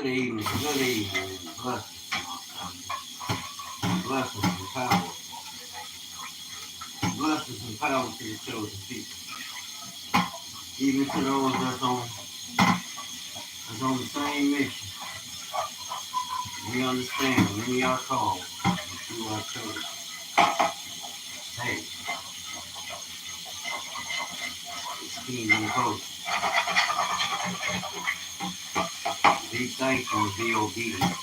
evening, good evening. Blessings and power. Blessings and power to the chosen people. Even to those that's on the same mission. We understand when we are called to our chosen. Hey, it's kingdom culture. Be thankful and be obedient. And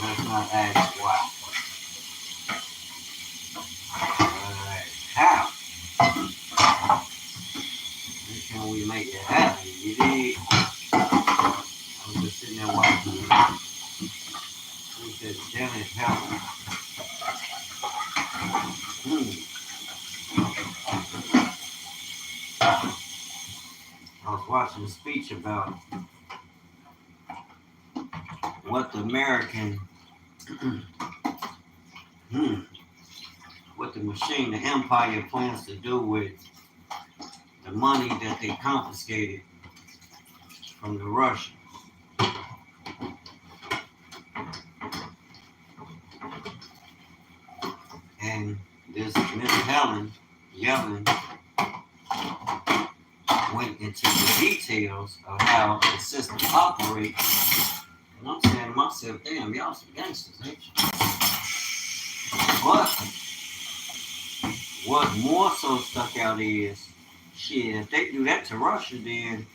let's not ask why. How? How can we make it happen? You dig? I was just sitting there watching. Who said Janet Helen? I was watching a speech about what the American, what the machine, the empire plans to do with the money that they confiscated from the Russians. And this Miss Helen Yellen went into the details of how the system operates. And I'm saying to myself, damn, y'all some gangsters, ain't you? But what more so stuck out is, shit, if they do that to Russia, then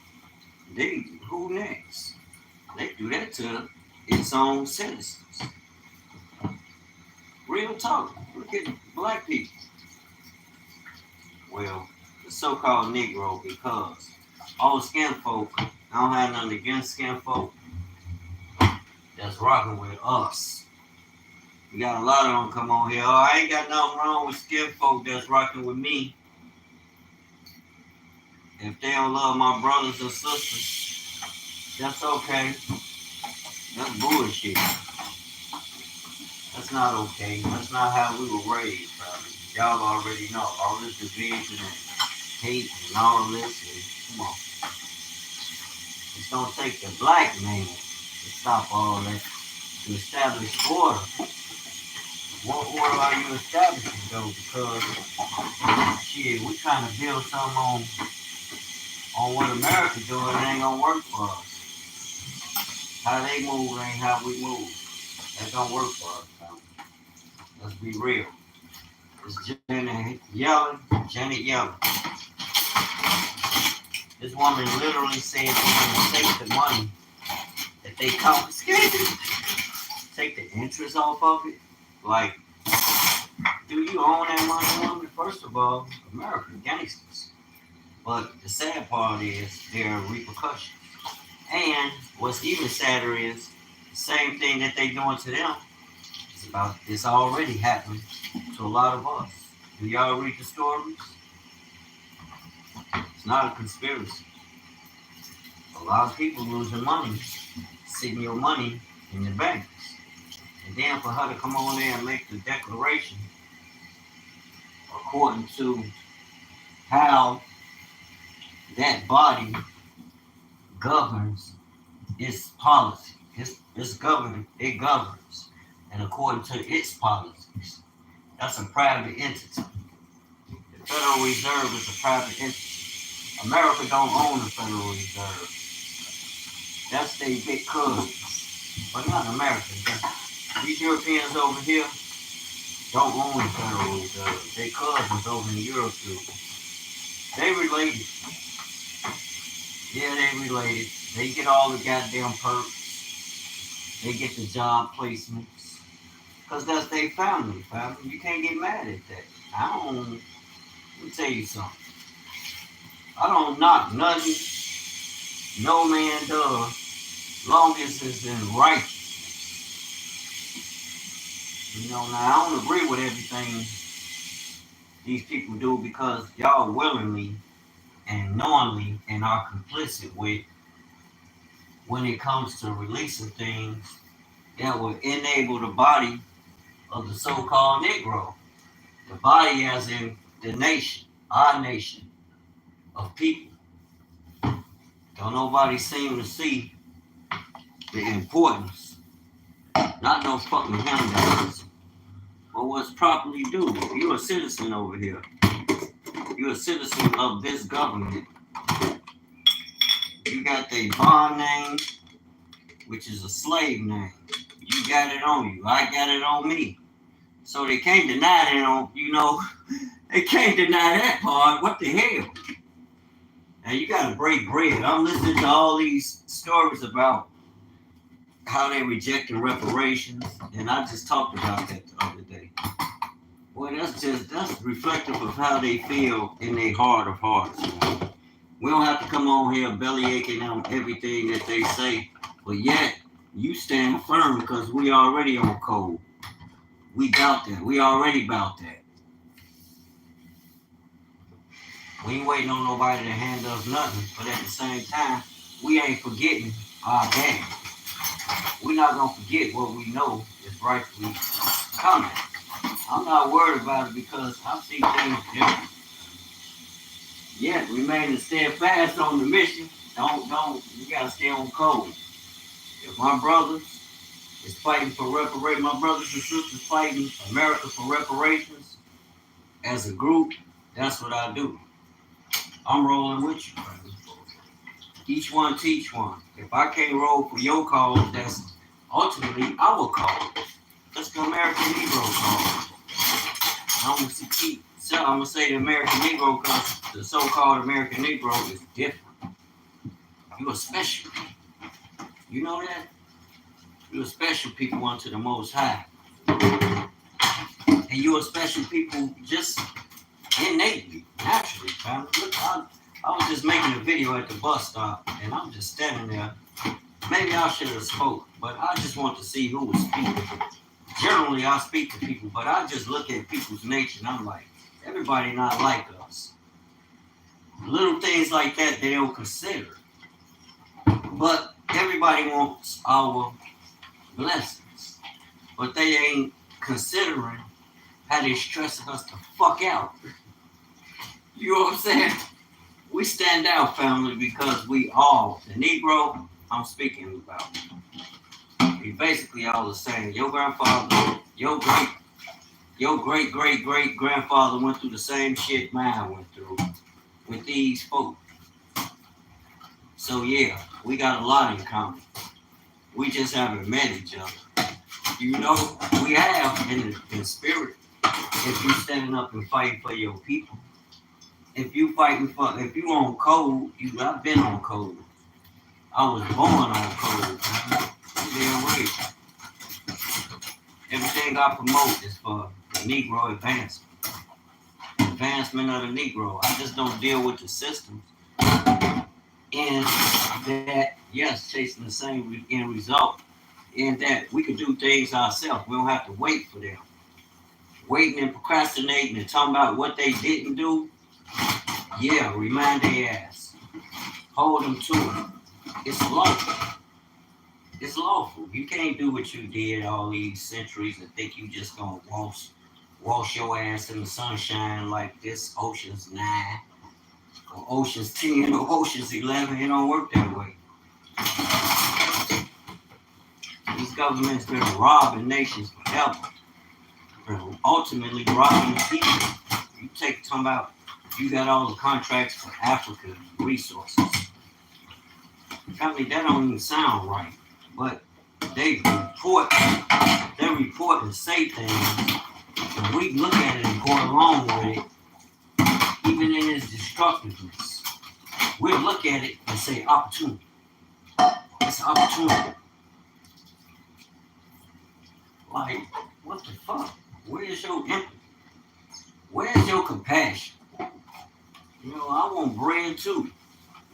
who next? They do that to its own citizens. Real talk. Look at black people. Well, the so-called Negro, because all skin folk, I don't have nothing against skin folk that's rocking with us. We got a lot of them come on here. Oh, I ain't got nothing wrong with skin folk that's rocking with me. If they don't love my brothers and sisters, that's okay. That's bullshit. That's not okay. That's not how we were raised, probably. Y'all already know all this division and hate and all this. And, come on. It's going to take the black man to stop all that, to establish order. What order are you establishing, though? Because, shit, we trying to build something on what America doing. It ain't going to work for us. How they move ain't how we move. That don't work for us, man. Let's be real. It's Janet Yellen. This woman literally said they're going to take the money that they confiscated, take the interest off of it. Like, do you own that money, woman? First of all, American gangsters. But the sad part is there are repercussions. And what's even sadder is the same thing that they doing to them. It's already happening to a lot of us. Do y'all read the stories? It's not a conspiracy. A lot of people losing money, sitting your money in the banks. And then for her to come on there and make the declaration according to how that body governs its policy. It governs. And according to its policies, that's a private entity. The Federal Reserve is a private entity. America don't own the Federal Reserve. That's their big cousins. But not America. These Europeans over here don't own the Federal Reserve. Their cousins over in Europe do. They related. Yeah, they related. They get all the goddamn perks. They get the job placements. Because that's their family. You can't get mad at that. Let me tell you something. I don't knock nothing no man does, long as it's in righteousness. You know, now I don't agree with everything these people do because y'all willingly and knowingly and are complicit with when it comes to releasing things that will enable the body of the so-called Negro. The body as in the nation, our nation of people. Don't nobody seem to see the importance, not no fucking handouts, but what's properly due. You're a citizen over here. You're a citizen of this government. You got the bond name, which is a slave name. You got it on you. I got it on me. So they can't deny that on, they can't deny that part. What the hell? Now you gotta break bread. I'm listening to all these stories about how they rejecting reparations, and I just talked about that the other day. Well, that's reflective of how they feel in their heart of hearts. We don't have to come on here belly aching on everything that they say, but yet you stand firm because we already on code. We doubt that. We already about that. We ain't waiting on nobody to hand us nothing, but at the same time, we ain't forgetting our game. We're not gonna forget what we know is rightfully coming. I'm not worried about it because I see things different. Yet remaining steadfast on the mission. Don't. You gotta stay on code. If my brothers is fighting for reparations, my brothers and sisters fighting America for reparations as a group, that's what I do. I'm rolling with you, brother. Each one teach one. If I can't roll for your cause, that's ultimately our cause. That's the American Negro cause. I'm gonna say the American Negro because the so-called American Negro is different. You're a special. You know that? You're a special people unto the Most High. And you're a special people just innately, naturally, family. Look, I was just making a video at the bus stop, and I'm just standing there. Maybe I should have spoke, but I just want to see who was speaking. Generally, I speak to people, but I just look at people's nature, and I'm like, everybody not like us. Little things like that they don't consider. But everybody wants our blessings. But they ain't considering how they stressing us the fuck out. You know what I'm saying? We stand out, family, because we all, the Negro I'm speaking about, we basically all the same. Your grandfather, your great grandfather went through the same shit mine went through with these folk. So yeah, we got a lot in common. We just haven't met each other. You know, we have in spirit. If you standing up and fighting for your people. If you on code, I've been on code. I was born on code. Damn right. Everything I promote is for the Negro advancement. Advancement of the Negro. I just don't deal with the systems. And that, yes, chasing the same end result. And that we can do things ourselves. We don't have to wait for them. Waiting and procrastinating and talking about what they didn't do. Yeah, remind their ass. Hold them to it. It's lawful. It's lawful. You can't do what you did all these centuries and think you just gonna wash your ass in the sunshine like this Ocean's 9 or Ocean's 10 or Ocean's 11. It don't work that way. These governments been robbing nations forever. They're ultimately robbing the people. You talking about you got all the contracts for African resources. Family, that don't even sound right. But they report and say things, and we look at it and go along with it, even in its destructiveness. We'll look at it and say opportunity. It's an opportunity. Like, what the fuck? Where's your empathy? Where's your compassion? You know, I want bread too,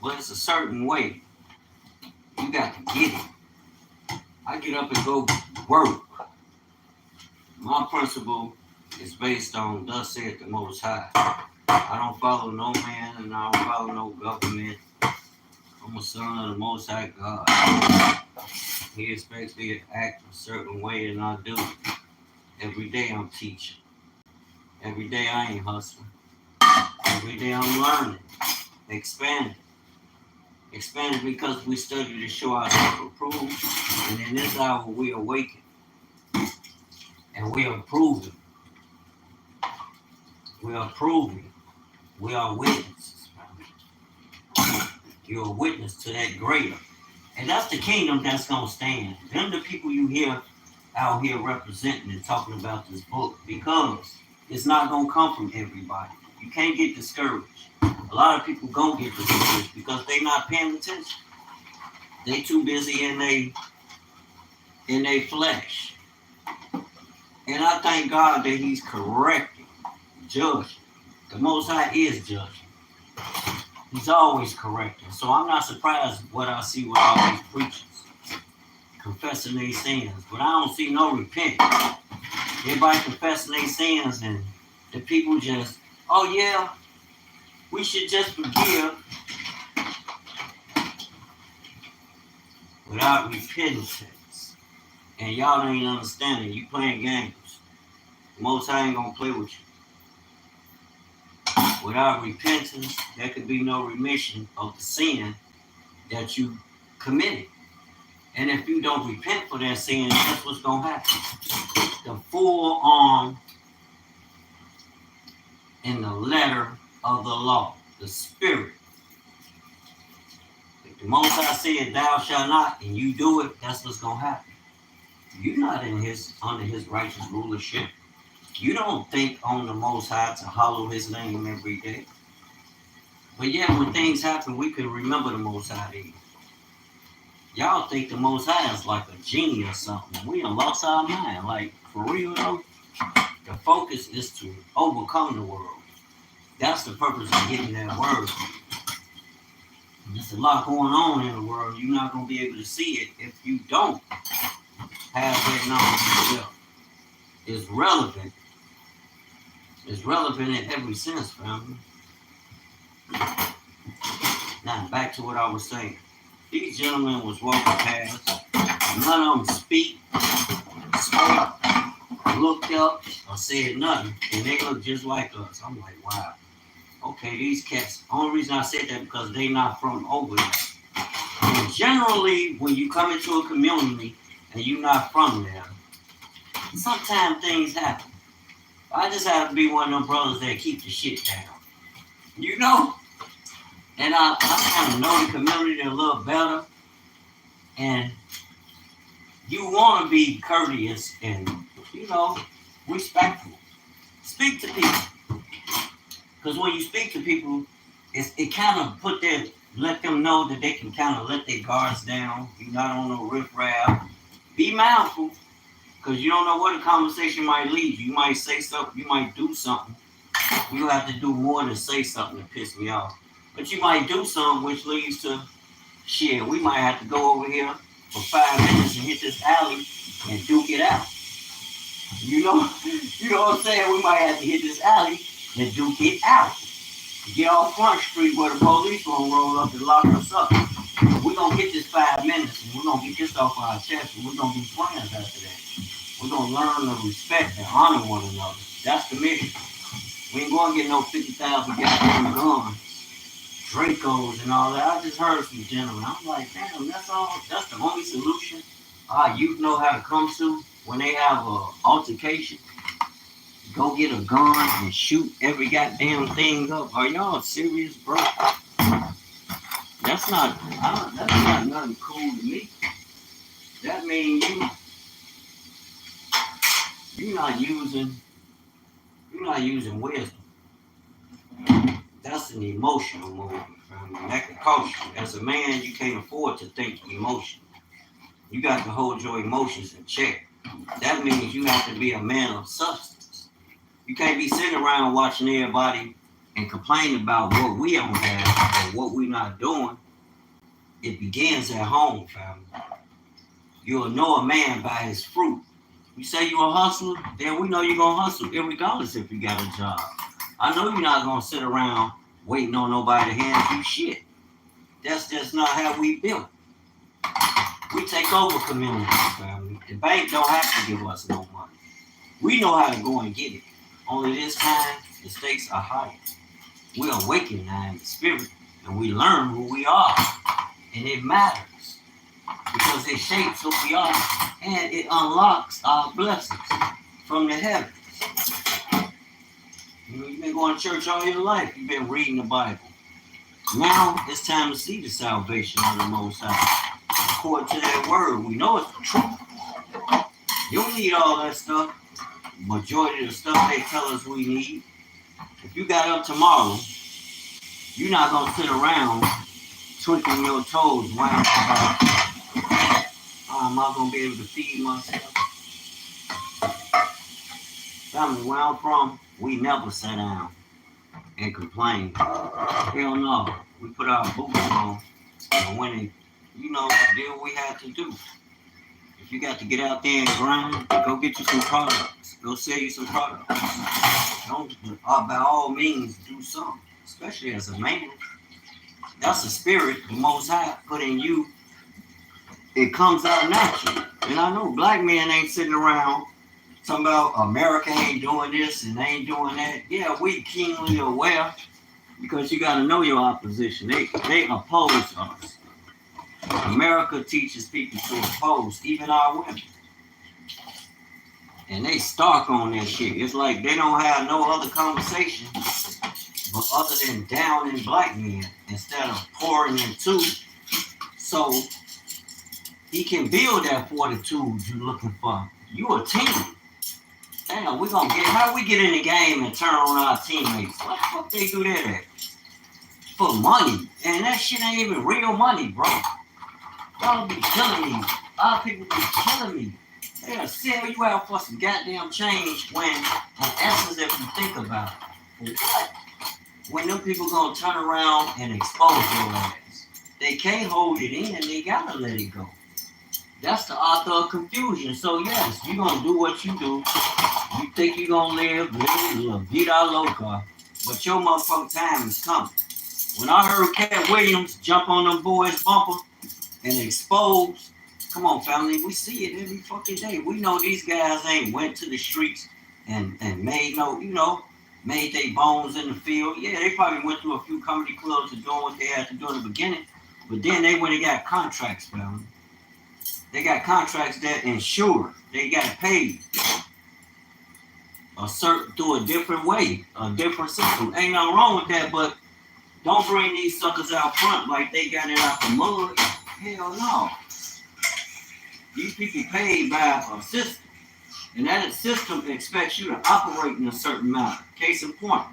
but it's a certain way. You got to get it. I get up and go work. My principle is based on thus saith the Most High. I don't follow no man and I don't follow no government. I'm a son of the Most High God. He expects me to act a certain way and I do. Every day I'm teaching. Every day I ain't hustling. Every day I'm learning, expanding. Expanded because we study to show ourselves approved. And in this hour we awaken and we are proving. We are proving. We are witnesses. You're a witness to that greater. And that's the kingdom that's going to stand. Them the people you hear out here representing and talking about this book, because it's not going to come from everybody. You can't get discouraged. A lot of people going to get discouraged because they not paying attention. They too busy in their flesh. And I thank God that he's correcting, judging. The Most High is judging. He's always correcting. So I'm not surprised what I see with all these preachers confessing their sins. But I don't see no repentance. Everybody confessing their sins, and the people just, oh yeah, we should just forgive without repentance. And y'all ain't understanding. You playing games. The Most High ain't gonna play with you. Without repentance, there could be no remission of the sin that you committed. And if you don't repent for that sin, that's what's going to happen. The full arm and the letter of the law, the spirit. If the Most High said, thou shalt not, and you do it, that's what's going to happen. You're not under his righteous rulership. You don't think on the Most High to hallow his name every day. But yet when things happen, we can remember the Most High then. Y'all think the Most High is like a genie or something. We done lost our mind. Like, for real though, the focus is to overcome the world. That's the purpose of getting that word. There's a lot going on in the world. You're not going to be able to see it if you don't have that knowledge yourself. It's relevant. It's relevant in every sense, family. Now, back to what I was saying. These gentlemen was walking past. None of them spoke, looked up, or said nothing. And they look just like us. I'm like, wow. Okay, these cats. Only reason I said that because they not from over there. And generally, when you come into a community and you're not from there, sometimes things happen. I just have to be one of them brothers that keep the shit down. You know? And I kind of know the community a little better. And you want to be courteous and, respectful. Speak to people. Because when you speak to people, it kind of let them know that they can kind of let their guards down. You're not on no riffraff. Be mindful. Because you don't know where the conversation might lead you. You might say something. You might do something. You have to do more than say something to piss me off. But you might do something which leads to, shit, we might have to go over here for 5 minutes and hit this alley and duke it out. You know what I'm saying? We might have to hit this alley and duke it out. Get off Front Street where the police gonna roll up and lock us up. We're gonna get this 5 minutes and we're gonna get this off our chest and we're gonna be friends after that. We're gonna learn to respect and honor one another. That's the mission. We ain't gonna get no 50,000 goddamn guns, Dracos and all that. I just heard some gentlemen. I'm like, damn, that's the only solution our youth know how to come to when they have an altercation. Go get a gun and shoot every goddamn thing up. Are y'all serious, bro? That's not nothing cool to me. That means you're not using wisdom. That's an emotional movement, family. That can cost you. As a man, you can't afford to think emotion. You got to hold your emotions in check. That means you have to be a man of substance. You can't be sitting around watching everybody and complaining about what we don't have or what we're not doing. It begins at home, family. You'll know a man by his fruit. You say you're a hustler, then we know you're going to hustle, regardless if you got a job. I know you're not going to sit around waiting on nobody to hand you shit. That's just not how we built. We take over communities, family. The bank don't have to give us no money. We know how to go and get it. Only this time, the stakes are higher. We awaken now in the spirit, and we learn who we are. And it matters because it shapes who we are and it unlocks our blessings from the heavens. You've been going to church all your life. You've been reading the Bible. Now it's time to see the salvation of the Most High. According to that word, we know it's the truth. You don't need all that stuff. Majority of the stuff they tell us we need. If you got up tomorrow, you're not going to sit around twinkling your toes, whining about, how am I going to be able to feed myself? Family, where I'm from, we never sat down and complained. Hell no. We put our boots on and went and, did what we had to do. If you got to get out there and grind, go get you some products. Go sell you some products. Don't, by all means, do something, especially as a man. That's the spirit the Most High put in you. It comes out naturally. And I know black men ain't sitting around talking about America ain't doing this and they ain't doing that. Yeah, we keenly aware because you got to know your opposition. They oppose us. America teaches people to oppose, even our women. And they stark on that shit. It's like they don't have no other conversation but other than down in black men instead of pouring into. So he can build that fortitude you're looking for. You a team. Damn, how we get in the game and turn on our teammates? What the fuck they do that at? For money. And that shit ain't even real money, bro. Y'all be killing me. Our people be killing me. They'll sell you out for some goddamn change when, in essence, if you think about it, when them people gonna turn around and expose your ass, they can't hold it in, they gotta let it go. That's the author of confusion. So yes, you gonna do what you do. You think you gonna live vida loca, but your motherfucking time is coming. When I heard Cat Williams jump on them boys' bumper and expose, come on, family, we see it every fucking day. We know these guys ain't went to the streets and made made their bones in the field. Yeah, they probably went through a few comedy clubs and doing what they had to do in the beginning, but then they went and got contracts, family. They got contracts that ensure they got paid through a different way, a different system. Ain't nothing wrong with that, but don't bring these suckers out front like they got it out the mud. Hell no. These people paid by a system, and that system expects you to operate in a certain manner. Case in point,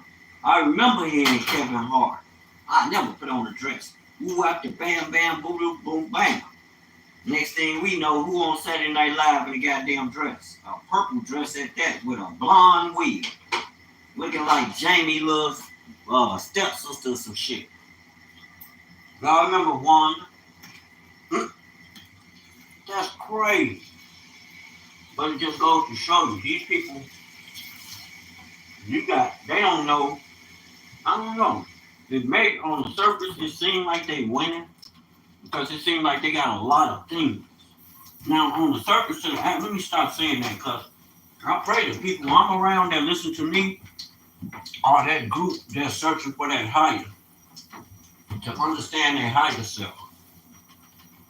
I remember hearing Kevin Hart. I never put on a dress. Woo after bam, bam, boom, boom, bam. Next thing we know, who on Saturday Night Live in a goddamn dress? A purple dress at that with a blonde wig. Looking like Jamie Love's stepsister or some shit. Y'all remember Wanda? That's crazy. But it just goes to show you, these people, they don't know. I don't know. It made on the surface, it seemed like they winning because it seemed like they got a lot of things. Now, on the surface, let me stop saying that because I pray that people I'm around that listen to me are that group that's searching for that higher, to understand their higher self.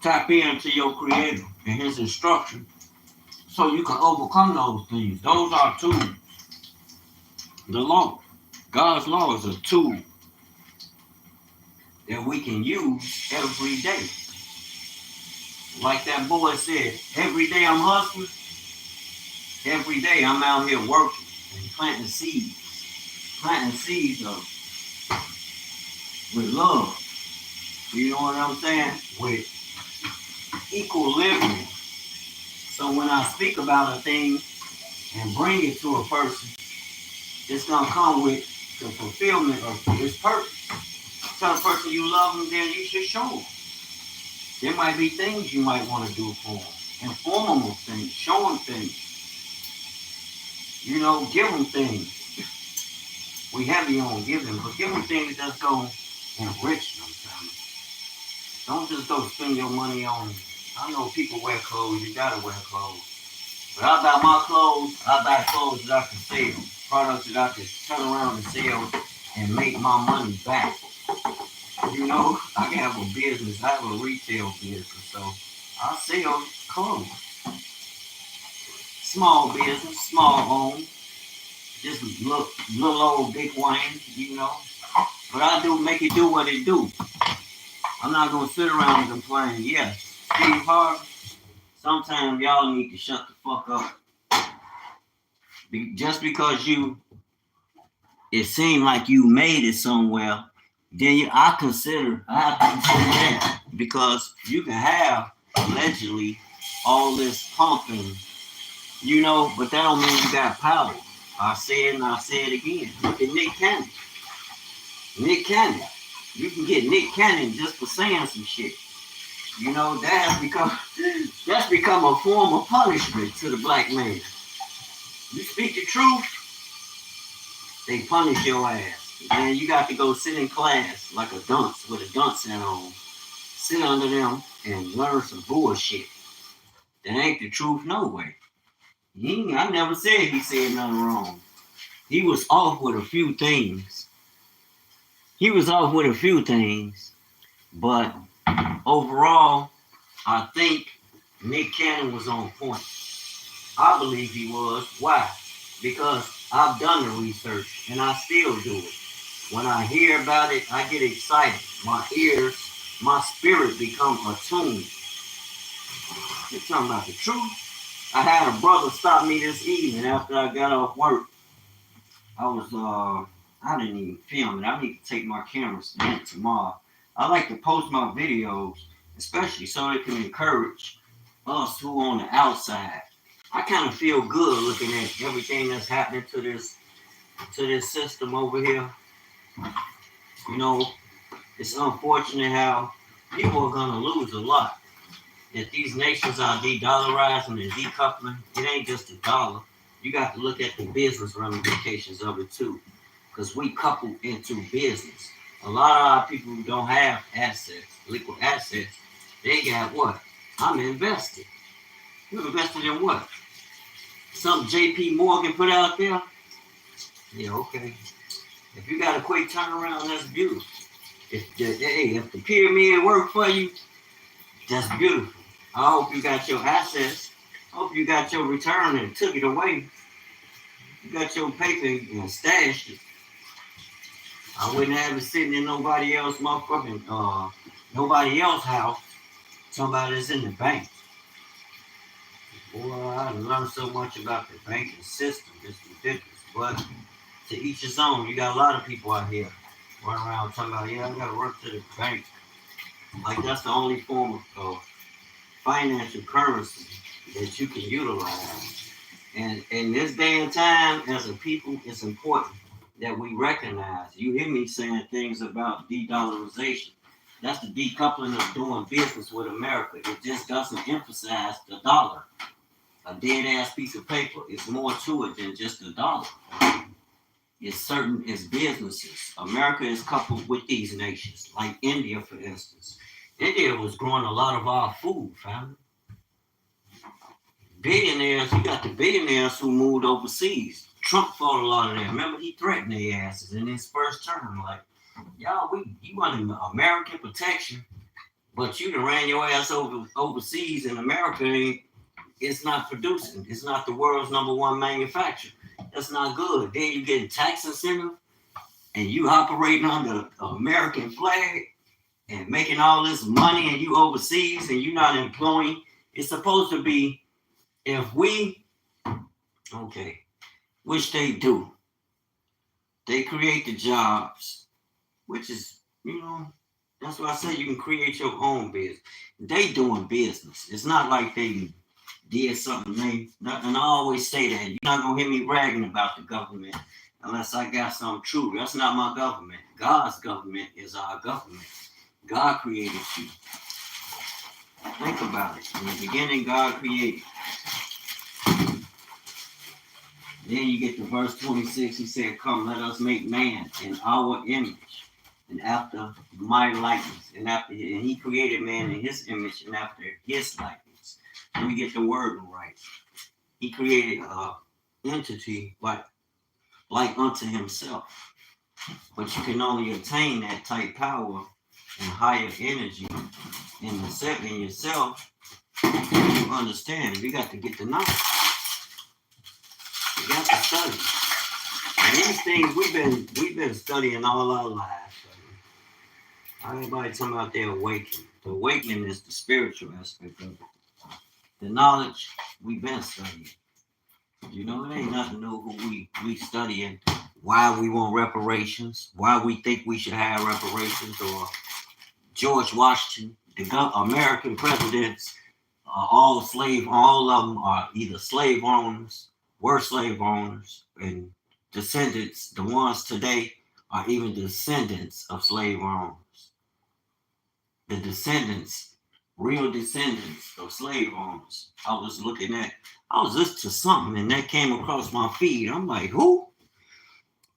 Tap into your creator and his instruction so you can overcome those things. Those are tools. The law. God's law is a tool that we can use every day. Like that boy said, every day I'm hustling. Every day I'm out here working and planting seeds. Planting seeds with love. You know what I'm saying? With equilibrium. So when I speak about a thing and bring it to a person, it's going to come with the fulfillment of its purpose. Tell the person you love them, then you should show them. There might be things you might want to do for them. Inform them of things. Show them things. Give them things. We heavy on giving, but give them things that's going to enrich them. Don't just go spend your money on. I know people wear clothes. You got to wear clothes. But I buy my clothes. I buy clothes that I can sell. Products that I can turn around and sell and make my money back. You know, I have a business. I have a retail business, so I sell clothes. Small business, small home. Just little old big Wayne, you know. But I do make it do what it do. I'm not gonna sit around and complain. Yes, Steve Harvey. Sometimes y'all need to shut the fuck up. Just because it seemed like you made it somewhere, then I have to consider that because you can have allegedly all this pumping, you know, but that don't mean you got power. I say it and I say it again. Look at Nick Cannon. Nick Cannon. You can get Nick Cannon just for saying some shit. You know, that's become a form of punishment to the black man. You speak the truth, they punish your ass. Man, you got to go sit in class like a dunce with a dunce hat on. Sit under them and learn some bullshit. That ain't the truth no way. I never said he said nothing wrong. He was off with a few things. But overall, I think Nick Cannon was on point. I believe he was. Why? Because I've done the research and I still do it. When I hear about it, I get excited. My ears, my spirit become attuned. You're talking about the truth. I had a brother stop me this evening after I got off work. I didn't even film it. I need to take my cameras in tomorrow. I like to post my videos, especially so it can encourage us who on the outside. I kind of feel good looking at everything that's happening to this system over here. You know, it's unfortunate how people are gonna lose a lot. If these nations are de-dollarizing and decoupling, it ain't just a dollar. You got to look at the business ramifications of it too, because we couple into business. A lot of our people who don't have assets, liquid assets, they got what? I'm invested. You invested in what? Something J.P. Morgan put out there? Yeah, okay. If you got a quick turnaround, that's beautiful. If the pyramid worked for you, that's beautiful. I hope you got your assets. I hope you got your return and took it away. You got your paper and stashed it. I wouldn't have it sitting in nobody else nobody else's house. Somebody that's in the bank. Boy, I learned so much about the banking system. It's ridiculous. But to each his own. You got a lot of people out here running around talking about, yeah, I got to work to the bank. Like that's the only form of financial currency that you can utilize. And in this day and time, as a people, it's important that we recognize. You hear me saying things about de-dollarization. That's the decoupling of doing business with America. It just doesn't emphasize the dollar. A dead ass piece of paper. It's more to it than just a dollar. It's businesses. America is coupled with these nations, like India, for instance. India was growing a lot of our food, family. Billionaires, you got the billionaires who moved overseas. Trump fought a lot of them. Remember, he threatened their asses in his first term. Like, y'all, you want American protection, but you done ran your ass overseas, and America it's not producing. It's not the world's #1 manufacturer. That's not good. Then you get tax incentive, and you operating under the American flag and making all this money, and you overseas, and you're not employing. It's supposed to be if we, okay, which they do. They create the jobs, which is, that's why I say you can create your own business. They doing business. It's not like they did something. And I always say that. You're not going to hear me bragging about the government unless I got something true. That's not my government. God's government is our government. God created you. Think about it. In the beginning, God created. Then you get to verse 26. He said, come, let us make man in our image and after my likeness. And he created man in his image and after his likeness. Let me get the word right. He created an entity like unto himself. But you can only attain that type power and higher energy in the set in yourself, you understand. You got to get the knowledge. You got to study. And these things we've been studying all our lives. Everybody talking about their awakening. The awakening is the spiritual aspect of it. The knowledge we've been studying. You know, it ain't nothing new who we studying. Why we want reparations? Why we think we should have reparations? Or George Washington, the American presidents are all of them are either slave owners, were slave owners, and descendants. The ones today are even descendants of slave owners. The descendants, real descendants of slave owners. I was listening to something and that came across my feed. I'm like, who?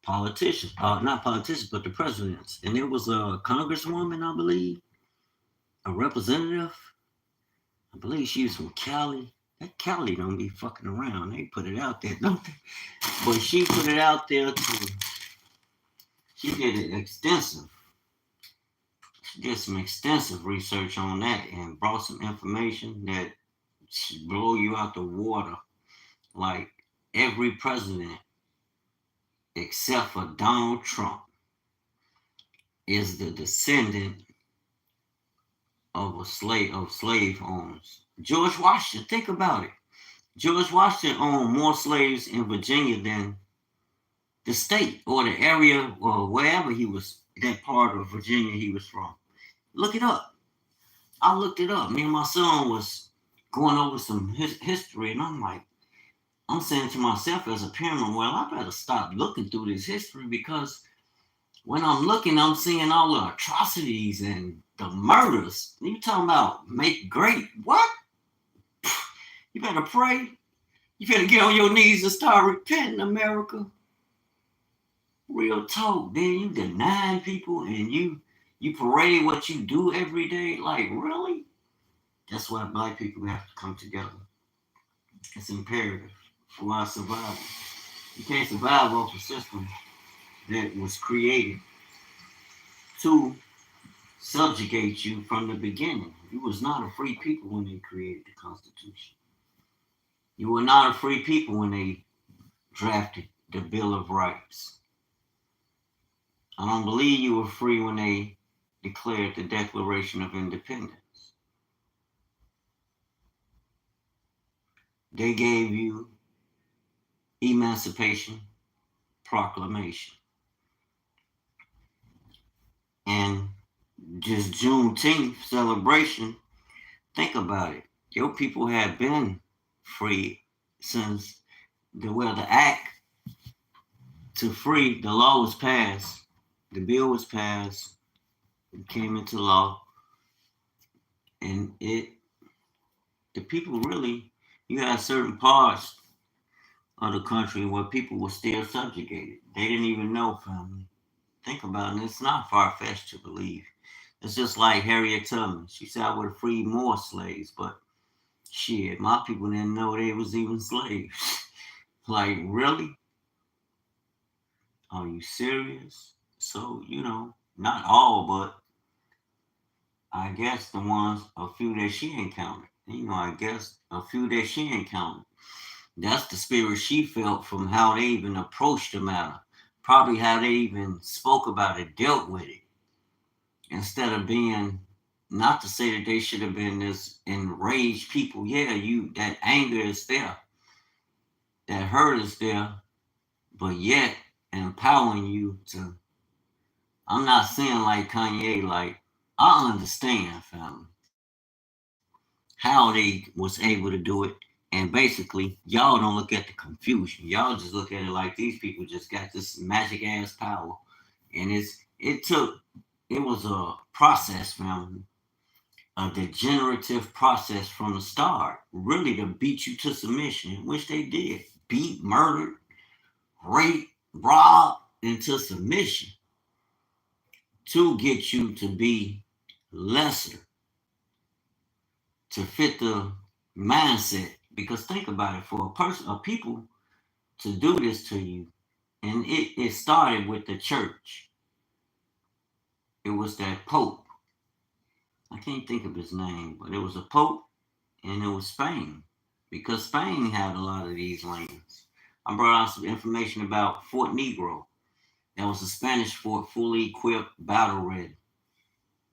Politicians, not politicians, but the presidents. And it was a congresswoman, I believe, a representative. I believe she was from Cali. That Cali don't be fucking around. They put it out there, don't they? But she put it out there she did it extensive. She did some extensive research on that and brought some information that should blow you out the water. Like every president except for Donald Trump is the descendant of slave owners. George Washington, think about it. George Washington owned more slaves in Virginia than the state or the area or wherever he was, that part of Virginia he was from. Look it up. I looked it up. Me and my son was going over some history, and I'm saying to myself as a parent, well, I better stop looking through this history because when I'm looking, I'm seeing all the atrocities and the murders. You talking about make great? What? You better pray. You better get on your knees and start repenting, America. Real talk. Then you denying people and you parade what you do every day. Like, really? That's why black people have to come together. It's imperative for our survival. You can't survive off a system that was created to subjugate you from the beginning. You was not a free people when they created the Constitution. You were not a free people when they drafted the Bill of Rights. I don't believe you were free when they declared the Declaration of Independence. They gave you Emancipation Proclamation. And this Juneteenth celebration, think about it. Your people have been free since the act to free, the law was passed, the bill was passed, it came into law, and the people really, you had certain parts of the country where people were still subjugated. They didn't even know, family. Think about it, it's not far-fetched to believe. It's just like Harriet Tubman. She said, I would have freed more slaves, but shit, my people didn't know they was even slaves. Like, really? Are you serious? So, not all, but I guess the ones, a few that she encountered. I guess a few that she encountered. That's the spirit she felt from how they even approached the matter. Probably how they even spoke about it, dealt with it. Instead of being, not to say that they should have been this enraged people. Yeah, that anger is there. That hurt is there. But yet, empowering you to, I'm not saying like Kanye, like, I understand, family, how they was able to do it. And basically, y'all don't look at the confusion. Y'all just look at it like these people just got this magic ass power. And it was a process, family, a degenerative process from the start, really to beat you to submission, which they did. Beat, murdered, raped, robbed into submission to get you to be lesser, to fit the mindset. Because think about it, for a people to do this to you, and it started with the church. It was that Pope. I can't think of his name, but it was a pope and it was Spain because Spain had a lot of these lands. I brought out some information about Fort Negro. That was a Spanish fort, fully equipped, battle ready.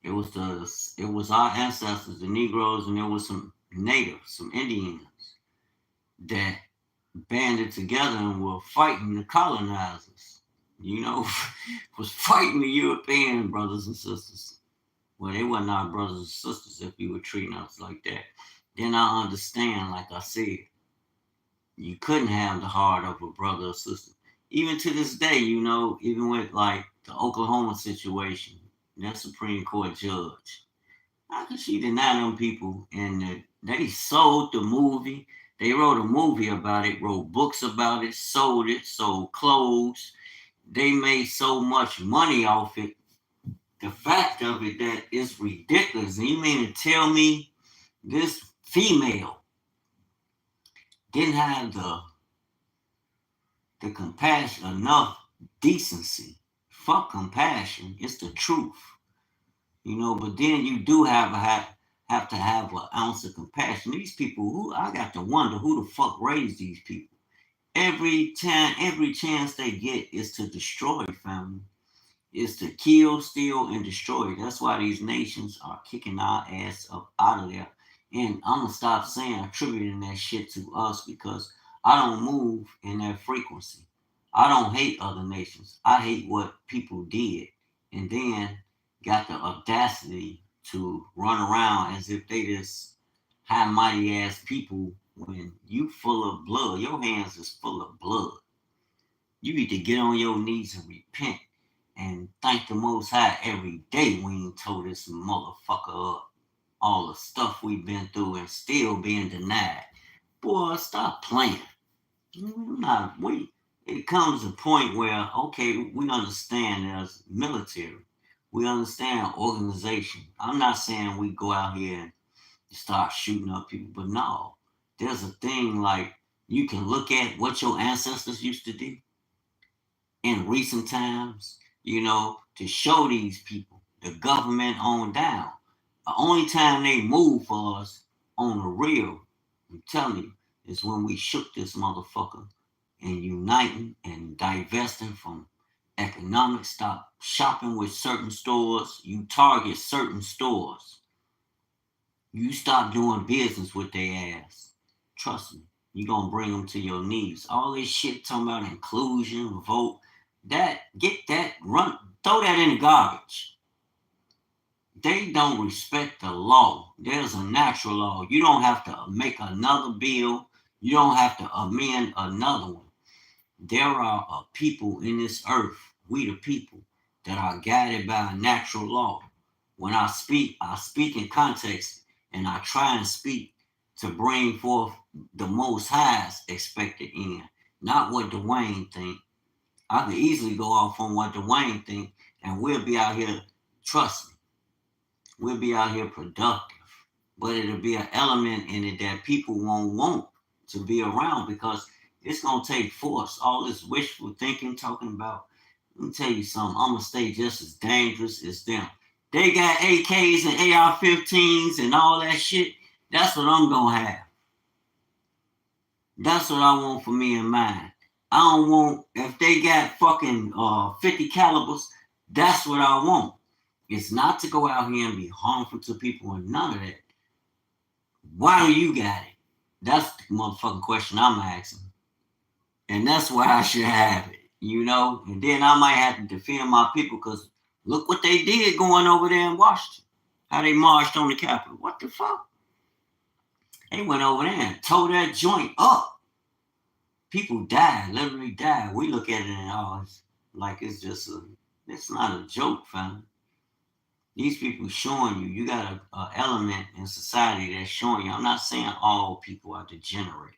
It was our ancestors, the Negroes, and there was some natives, some Indians that banded together and were fighting the colonizers. You know, was fighting the European brothers and sisters. Well, they weren't our brothers and sisters if you were treating us like that. Then I understand, like I said, you couldn't have the heart of a brother or sister. Even to this day, you know, even with like the Oklahoma situation, that Supreme Court judge, how could she deny them people? And they sold the movie. They wrote a movie about it, wrote books about it, sold clothes. They made so much money off it. The fact of it that it's ridiculous. And you mean to tell me this female didn't have the compassion, enough decency? Fuck compassion. It's the truth. You know, but then you do have to have an ounce of compassion. These people, who I got to wonder who the fuck raised these people. Every time, every chance they get is to destroy family, is to kill, steal, and destroy. That's why these nations are kicking our ass up out of there. And I'm gonna stop saying attributing that shit to us because I don't move in that frequency. I don't hate other nations. I hate what people did, and then got the audacity to run around as if they just high mighty ass people when you full of blood. Your hands is full of blood. You need to get on your knees and repent and thank the Most High every day we ain't told this motherfucker up. All the stuff we've been through and still being denied. Boy, stop playing. Not we. It comes a point where okay, we understand as military, we understand organization. I'm not saying we go out here and start shooting up people, but no, there's a thing like you can look at what your ancestors used to do in recent times, you know, to show these people, the government on down. The only time they move for us on the real, I'm telling you, is when we shook this motherfucker and uniting and divesting from economics. Stop shopping with certain stores. You target certain stores. You stop doing business with their ass. Trust me, you gonna bring them to your knees. All this shit talking about inclusion, vote, that get that run, throw that in the garbage. They don't respect the law. There's a natural law. You don't have to make another bill. You don't have to amend another one. There are a people in this earth, we the people, that are guided by a natural law. When I speak in context and I try and speak to bring forth the most high's expected end, not what Dwayne think. I could easily go off on what Dwayne think and we'll be out here, trust me, we'll be out here productive. But it'll be an element in it that people won't want to be around because it's gonna take force. All this wishful thinking, talking about. Let me tell you something. I'm gonna stay just as dangerous as them. They got AKs and AR-15s and all that shit. That's what I'm gonna have. That's what I want for me and mine. I don't want if they got fucking 50 calibers. That's what I want. It's not to go out here and be harmful to people and none of that. Why do you got it? That's the motherfucking question I'm asking. And that's why I should have it, you know? And then I might have to defend my people because look what they did going over there in Washington. How they marched on the Capitol. What the fuck? They went over there and tore that joint up. People died, literally died. We look at it and it's like it's not a joke, fam. These people showing you got a element in society that's showing you. I'm not saying all people are degenerate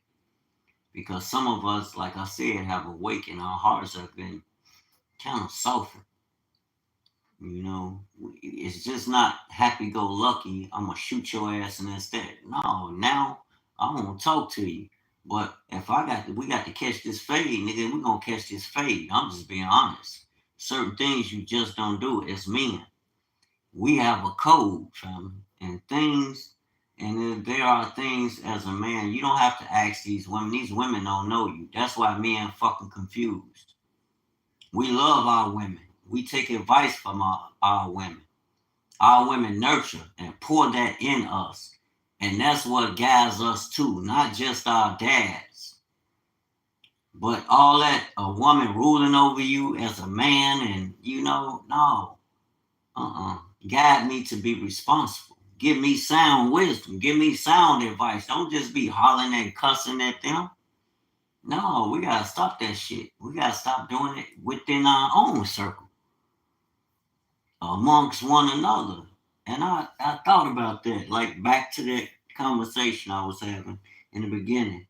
because some of us, like I said, have awakened. Our hearts have been kind of softened. You know, it's just not happy-go-lucky. I'm gonna shoot your ass and that's that. No, now I'm gonna talk to you. But if we got to catch this fade, nigga, we gonna catch this fade. I'm just being honest. Certain things you just don't do as men. We have a code, family. and things. And there are things as a man, you don't have to ask these women. These women don't know you. That's why men fucking confused. We love our women. We take advice from our women. Our women nurture and pour that in us. And that's what guides us too, not just our dads. But all that, a woman ruling over you as a man, and no. Guide me to be responsible. Give me sound wisdom. Give me sound advice. Don't just be hollering and cussing at them. No, we gotta stop that shit. We gotta stop doing it within our own circle, amongst one another. And I thought about that, like back to that conversation I was having in the beginning.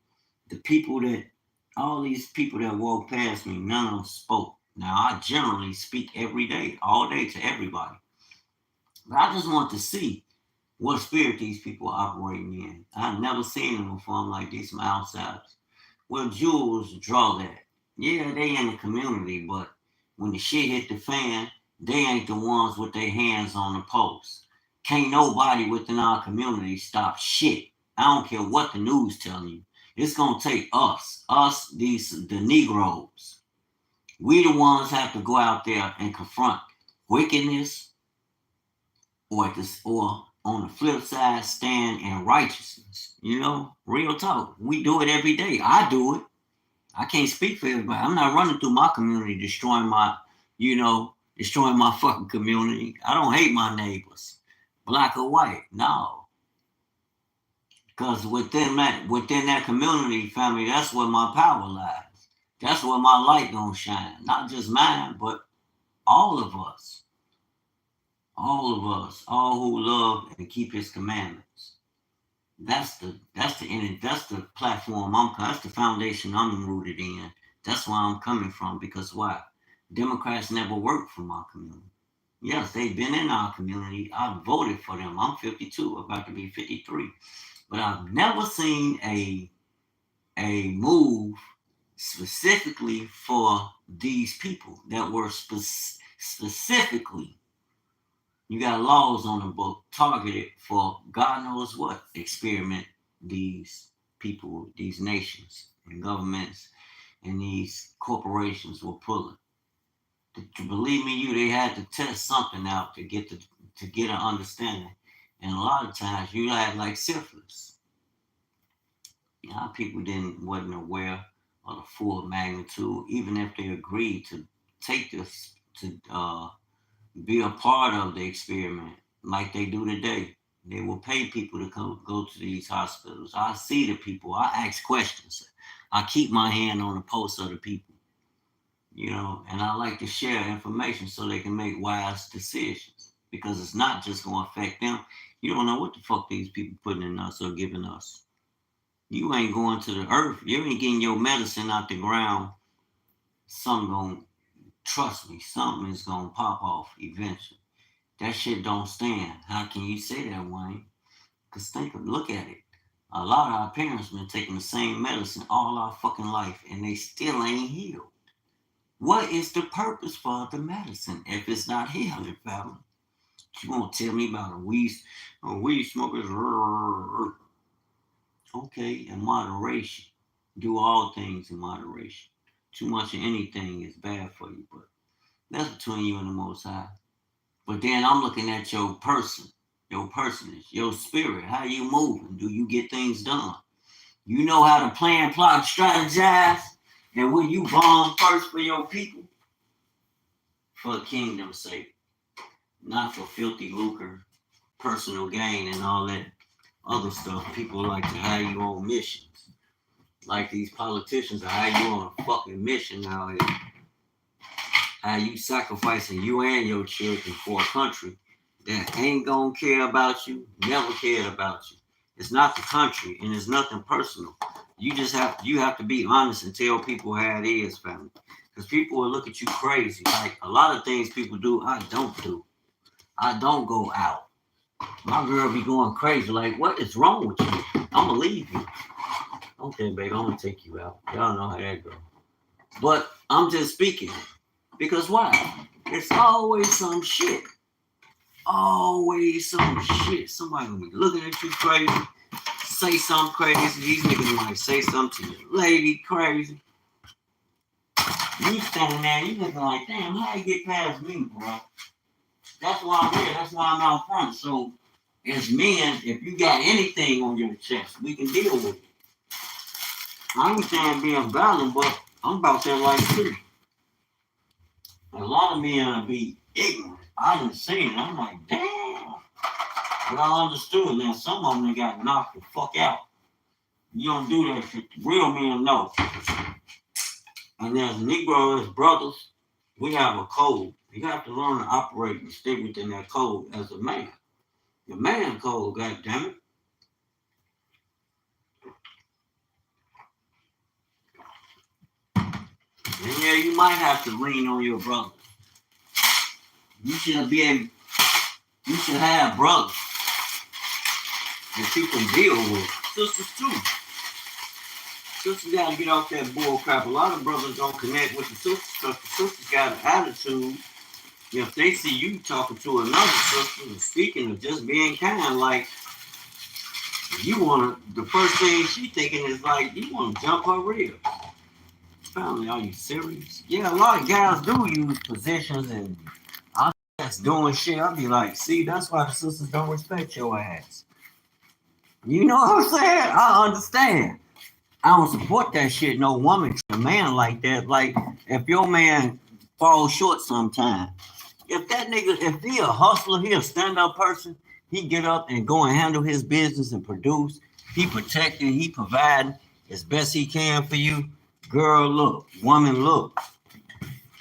All these people that walked past me, none of them spoke. Now, I generally speak every day, all day to everybody. But I just want to see what spirit these people are operating in. I've never seen them before. I'm like, these some outsiders. Well, Jules draw that. Yeah, they in the community, but when the shit hit the fan, they ain't the ones with their hands on the post. Can't nobody within our community stop shit. I don't care what the news telling you. It's gonna take the Negroes. We the ones have to go out there and confront wickedness, or on the flip side, stand in righteousness. Real talk. We do it every day. I do it. I can't speak for everybody. I'm not running through my community destroying my fucking community. I don't hate my neighbors, black or white. No. Because within that community, family, that's where my power lies. That's where my light gonna shine. Not just mine, but all of us. All of us. All who love and keep his commandments. That's the platform that's the foundation I'm rooted in. That's where I'm coming from. Because why? Democrats never worked for my community. Yes, they've been in our community. I voted for them. I'm 52, about to be 53. But I've never seen a move specifically for these people that were specifically, you got laws on the book targeted for God knows what experiment these people, these nations and governments and these corporations were pulling. To believe me, they had to test something out to get an understanding. And a lot of times you had like syphilis. People wasn't aware of the full magnitude, even if they agreed to take this to be a part of the experiment, like they do today. They will pay people to go to these hospitals. I see the people. I ask questions. I keep my hand on the pulse of the people. And I like to share information so they can make wise decisions, because it's not just going to affect them. You don't know what the fuck these people putting in us or giving us. You ain't going to the earth. You ain't getting your medicine out the ground. Trust me, something is going to pop off eventually. That shit don't stand. How can you say that, Wayne? Because look at it. A lot of our parents been taking the same medicine all our fucking life, and they still ain't healed. What is the purpose for the medicine if it's not healing, family? You won't tell me about a weed smokers. Okay, in moderation. Do all things in moderation. Too much of anything is bad for you, but that's between you and the Most High. But then I'm looking at your personage, your spirit. How you moving? Do you get things done? You know how to plan, plot, strategize? And when you bomb first for your people, for kingdom's sake, not for filthy lucre, personal gain, and all that other stuff. People like to hire you on missions. Like these politicians are hire you on a fucking mission now. How you sacrificing you and your children for a country that ain't gonna care about you, never cared about you. It's not the country, and it's nothing personal. You have to be honest and tell people how it is, family. Because people will look at you crazy. Like a lot of things people do, I don't do. I don't go out. My girl be going crazy. Like, what is wrong with you? I'm gonna leave you. Okay, babe, I'm gonna take you out. Y'all know how that goes. But I'm just speaking. Because why? It's always some shit. always some shit. Somebody gonna be looking at you crazy, say something crazy. These niggas might say something to your lady crazy. You standing there, you looking like, damn, how you get past me, bro? That's why I'm here. That's why I'm out front. So, as men, if you got anything on your chest, we can deal with it. I ain't saying being violent, but I'm about that life too. A lot of men be ignorant. I done seen it. I'm like, damn. But I understood. Now, some of them they got knocked the fuck out. You don't do that shit. Real men know. And as Negroes, as brothers, we have a code. You have to learn to operate and stay within that code as a man. The man code, goddammit. And yeah, you might have to lean on your brother. You should be able, you should have brothers that you can deal with. Sisters too. Sisters gotta get off that bull crap. A lot of brothers don't connect with the sisters because the sisters got an attitude. If they see you talking to another sister and speaking or just being kind, like you wanna, the first thing she thinking is like, you wanna jump her ribs. Family, are you serious? Yeah, a lot of guys do use positions and I that's doing shit. I'll be like, see, that's why the sisters don't respect your ass. You know what I'm saying? I understand. I don't support that shit. No woman treat a man like that. Like, if your man falls short sometime, if that nigga, if he a hustler, he a stand-up person, he get up and go and handle his business and produce. He protecting, he providing as best he can for you. Girl, look. Woman, look.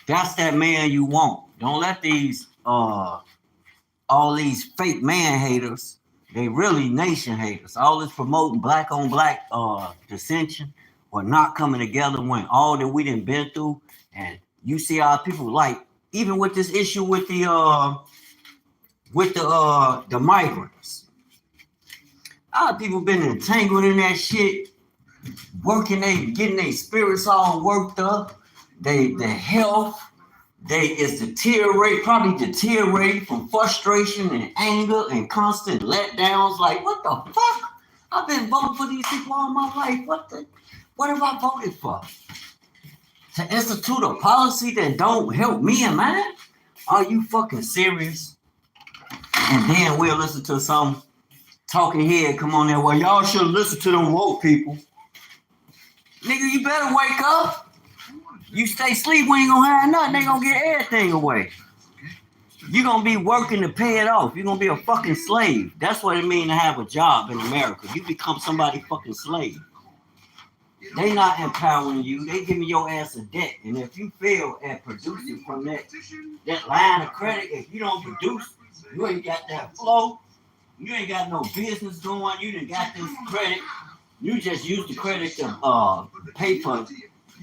That's that man you want. Don't let these all these fake man haters, they really nation haters. All this promoting black on black dissension or not coming together when all that we done been through. And you see our people like, even with this issue with the migrants. A lot of people been entangled in that shit, working, they getting their spirits all worked up, their health. They is probably deteriorating from frustration and anger and constant letdowns. Like, what the fuck? I've been voting for these people all my life. What have I voted for? To institute a policy that don't help me and mine? Are you fucking serious? And then we'll listen to some talking head come on there. Well, y'all should listen to them woke people. Nigga, you better wake up. You stay asleep, we ain't gonna have nothing. They gonna get everything away. You gonna be working to pay it off. You're gonna be a fucking slave. That's what it means to have a job in America. You become somebody fucking slave. They not empowering you. They giving your ass a debt. And if you fail at producing from that line of credit, if you don't produce, you ain't got that flow. You ain't got no business going. You done got this credit. You just use the credit to pay for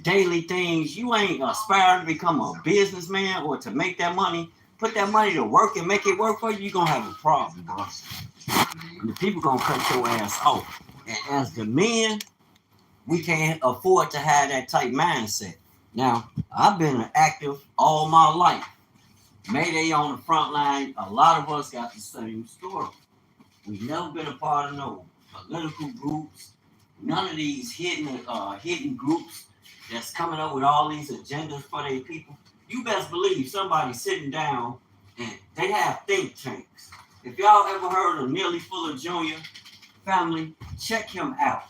daily things. You ain't aspiring to become a businessman or to make that money, put that money to work and make it work for you, you're gonna have a problem, bro. And the people gonna cut your ass off. And as the men, we can't afford to have that type mindset. Now, I've been active all my life. Mayday on the front line, a lot of us got the same story. We've never been a part of no political groups, none of these hidden groups that's coming up with all these agendas for their people. You best believe somebody's sitting down and they have think tanks. If y'all ever heard of Nearly Fuller Jr. family, check him out.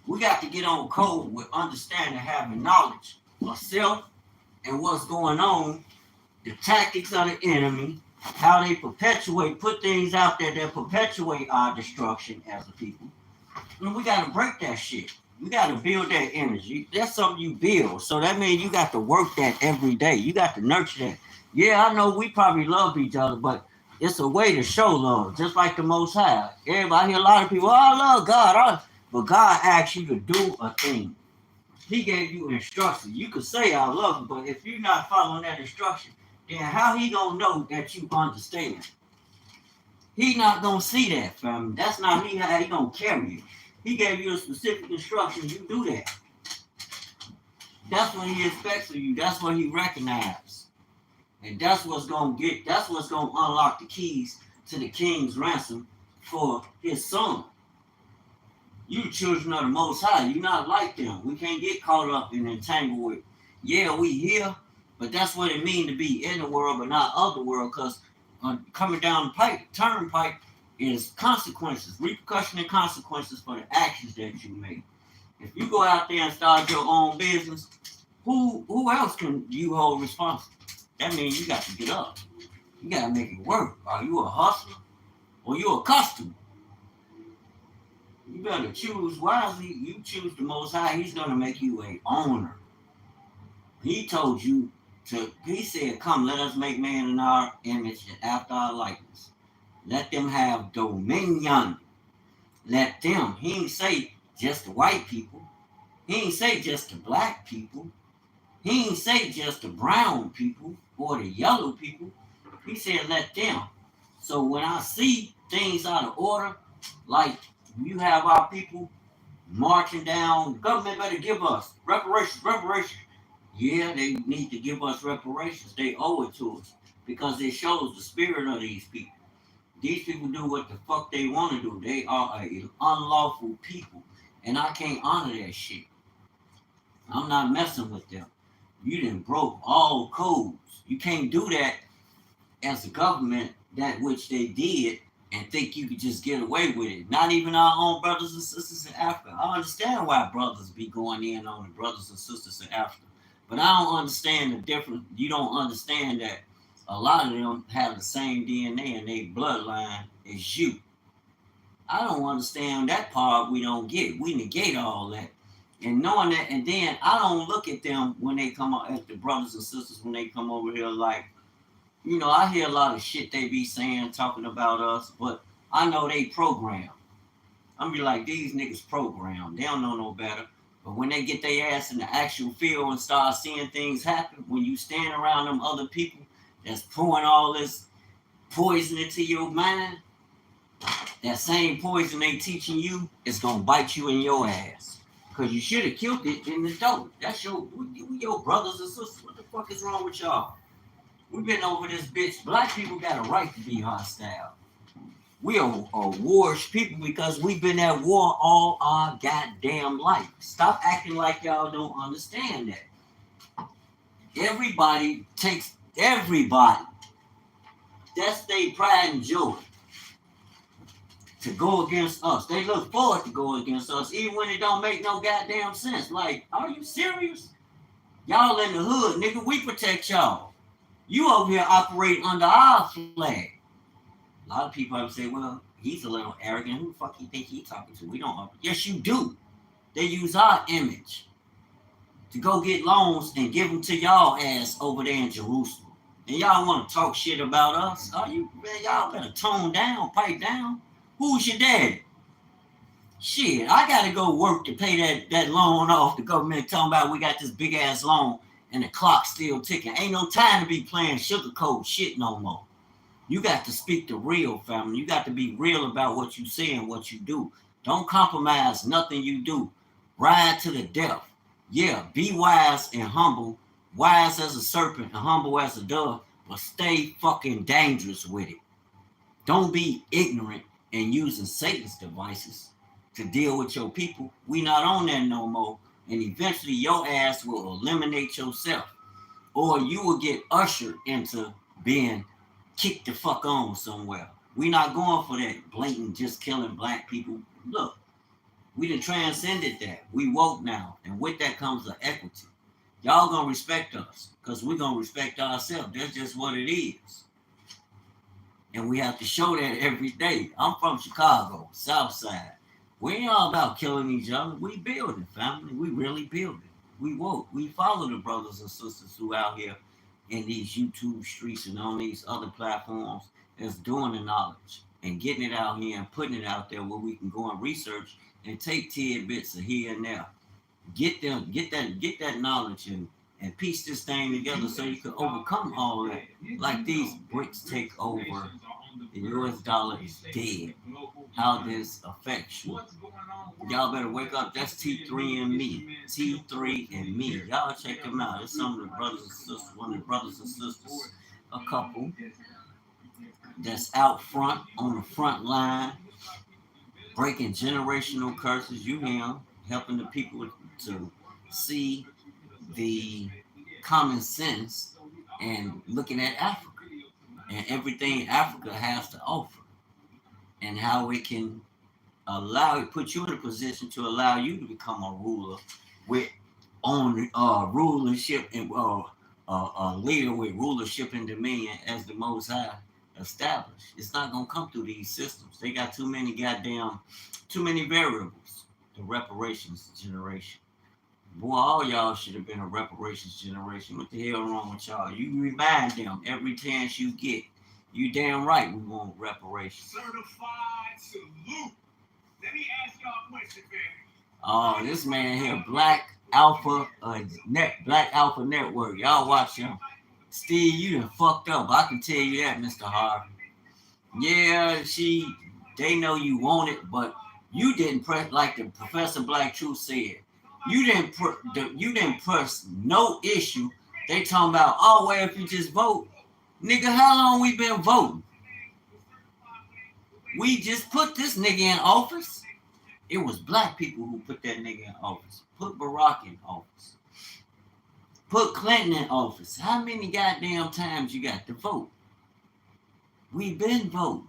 We got to get on code with understanding, having knowledge of self and what's going on, the tactics of the enemy, how they put things out there that perpetuate our destruction as a people. And we got to break that shit. You got to build that energy. That's something you build. So that means you got to work that every day. You got to nurture that. Yeah, I know we probably love each other, but it's a way to show love, just like the Most High. Everybody hear a lot of people, I love God. But God asked you to do a thing. He gave you instructions. You could say I love him, but if you're not following that instruction, then how he gonna know that you understand? He not gonna see that, family. That's not how he gonna carry you. He gave you a specific instruction. You do that. That's what he expects of you. That's what he recognizes. And that's what's gonna unlock the keys to the king's ransom for his son. You children of the Most High. You not like them. We can't get caught up and entangled with. Yeah, we here, but that's what it means to be in the world, but not of the world. Cause coming down the turnpike is consequences, repercussion and consequences for the actions that you make. If you go out there and start your own business, who else can you hold responsible? That means you got to get up. You got to make it work. Are you a hustler or you a customer? You better choose wisely. You choose the Most High. He's gonna make you a owner. He told you to. He said, "Come, let us make man in our image and after our likeness. Let them have dominion. Let them." He didn't say just the white people. He didn't say just the black people. He didn't say just the brown people or the yellow people. He said, "Let them." So when I see things out of order, like you have our people marching down, the government better give us reparations, reparations. Yeah, they need to give us reparations. They owe it to us because it shows the spirit of these people. These people do what the fuck they want to do. They are an unlawful people, and I can't honor that shit. I'm not messing with them. You done broke all codes. You can't do that as a government, that which they did, and think you could just get away with it. Not even our own brothers and sisters in Africa. I understand why brothers be going in on the brothers and sisters in Africa. But I don't understand the difference. You don't understand that a lot of them have the same DNA and their bloodline as you. I don't understand that part we don't get. We negate all that. And knowing that, and then I don't look at them when they come out at the brothers and sisters when they come over here like, I hear a lot of shit they be saying, talking about us, but I know they program. I'm be like, these niggas program. They don't know no better. But when they get their ass in the actual field and start seeing things happen, when you stand around them other people that's pouring all this poison into your mind, that same poison they teaching you is gonna bite you in your ass. Cause you should have killed it in the dope. That's your brothers and sisters. What the fuck is wrong with y'all? We've been over this bitch. Black people got a right to be hostile. We are warish people because we've been at war all our goddamn life. Stop acting like y'all don't understand that. Everybody. That's their pride and joy to go against us. They look forward to go against us, even when it don't make no goddamn sense. Like, are you serious? Y'all in the hood, nigga. We protect y'all. You over here operating under our flag. A lot of people have say, well, he's a little arrogant. Who the fuck you think he talking to? We don't. Yes, you do. They use our image to go get loans and give them to y'all ass over there in Jerusalem. And y'all want to talk shit about us? Are you, man, y'all better tone down, pipe down. Who's your daddy? Shit, I gotta go work to pay that loan off. The government talking about we got this big ass loan and the clock's still ticking. Ain't no time to be playing sugarcoat shit no more. You got to speak the real, family. You got to be real about what you say and what you do. Don't compromise nothing you do. Ride to the death. Yeah, be wise and humble. Wise as a serpent and humble as a dove. But stay fucking dangerous with it. Don't be ignorant and using Satan's devices to deal with your people. We not on that no more. And eventually your ass will eliminate yourself. Or you will get ushered into being kicked the fuck on somewhere. We not going for that blatant just killing black people. Look, we done transcended that. We woke now. And with that comes the equity. Y'all gonna respect us because we gonna respect ourselves. That's just what it is. And we have to show that every day. I'm from Chicago, South Side. We ain't all about killing each other. We building, family. We really building. We woke. We follow the brothers and sisters who out here in these YouTube streets and on these other platforms that's doing the knowledge and getting it out here and putting it out there where we can go and research and take tidbits of here and there. Get that knowledge and piece this thing together so you can overcome all that. Like these bricks take over, the US dollar is dead. How this affects you. Y'all better wake up. That's T3 and me. T3 and me. Y'all check them out. It's some of the brothers and sisters, one of the brothers and sisters a couple that's out front on the front line, breaking generational curses. You hear him helping the people to see the common sense and looking at Africa and everything Africa has to offer and how it can put you in a position to allow you to become a ruler with on rulership and leader with rulership and dominion as the Most High established. It's not gonna come through these systems. They got too many variables. The reparations generation. Boy, all y'all should have been a reparations generation. What the hell wrong with y'all? You remind them every chance you get. You damn right we want reparations. Certified salute. Let me ask y'all a question, man. Oh, this man here, Black Alpha Network. Y'all watch him. Steve, you done fucked up. I can tell you that, Mr. Harvey. Yeah, they know you want it, but you didn't press like the Professor Black Truth said. You didn't press no issue. They talking about, oh well, if you just vote, nigga, how long we been voting? We just put this nigga in office. It was black people who put that nigga in office. Put Barack in office. Put Clinton in office. How many goddamn times you got to vote? We been voting.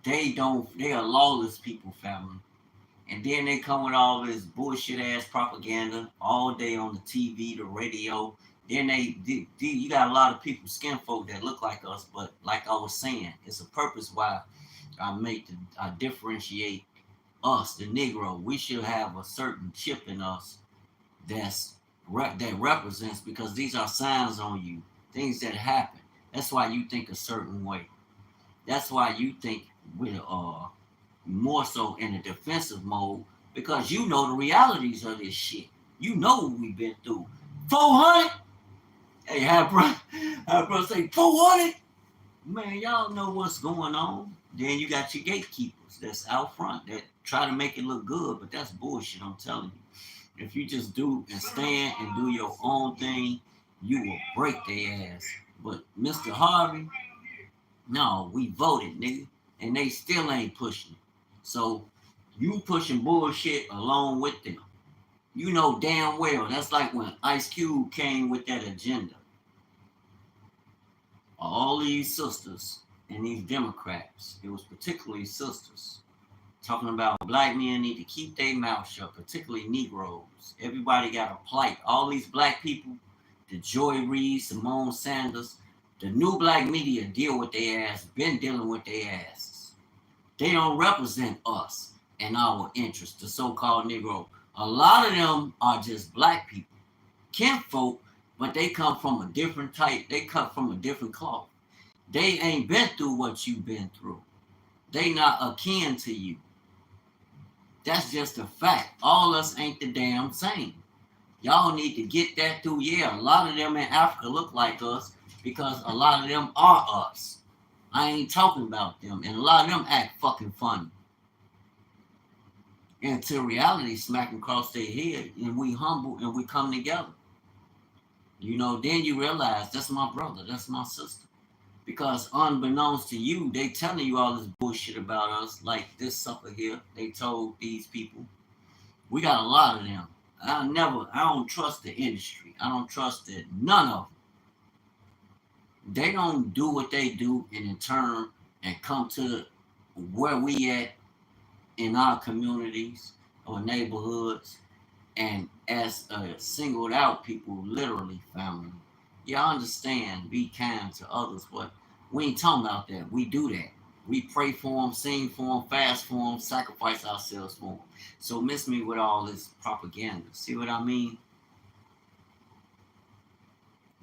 They are lawless people, family. And then they come with all this bullshit ass propaganda all day on the TV, the radio. Then you got a lot of people, skin folk that look like us, but like I was saying, it's a purpose why I differentiate us, the Negro. We should have a certain chip in us that represents, because these are signs on you, things that happen. That's why you think a certain way. That's why you think with more so in a defensive mode, because you know the realities of this shit. You know what we've been through. 400. Hey, have bro say 400. Man, y'all know what's going on. Then you got your gatekeepers that's out front that try to make it look good, but that's bullshit, I'm telling you. If you just do and stand and do your own thing, you will break their ass. But Mr. Harvey, no, we voted, nigga, and they still ain't pushing it. So you pushing bullshit along with them. You know damn well that's like when Ice Cube came with that agenda. All these sisters and these Democrats, it was particularly sisters, talking about black men need to keep their mouth shut, particularly Negroes. Everybody got a plight. All these black people, the Dewayne Reese, Simone Sanders, the new black media deal with their ass, been dealing with their asses. They don't represent us and our interests, the so-called Negro. A lot of them are just black people, kinfolk, but they come from a different type. They come from a different cloth. They ain't been through what you've been through. They not akin to you. That's just a fact. All us ain't the damn same. Y'all need to get that through. Yeah, a lot of them in Africa look like us because a lot of them are us. I ain't talking about them. And a lot of them act fucking funny. Until reality smacking across their head and we humble and we come together. You know, then you realize that's my brother, that's my sister. Because unbeknownst to you, they telling you all this bullshit about us, like this sucker here. They told these people. We got a lot of them. I don't trust the industry. I don't trust it. None of them. They don't do what they do and in turn and come to where we at in our communities or neighborhoods and as singled out people, literally family. Yeah, I understand, be kind to others, but we ain't talking about that. We do that. We pray for them, sing for them, fast for them, sacrifice ourselves for them. So miss me with all this propaganda. See what I mean?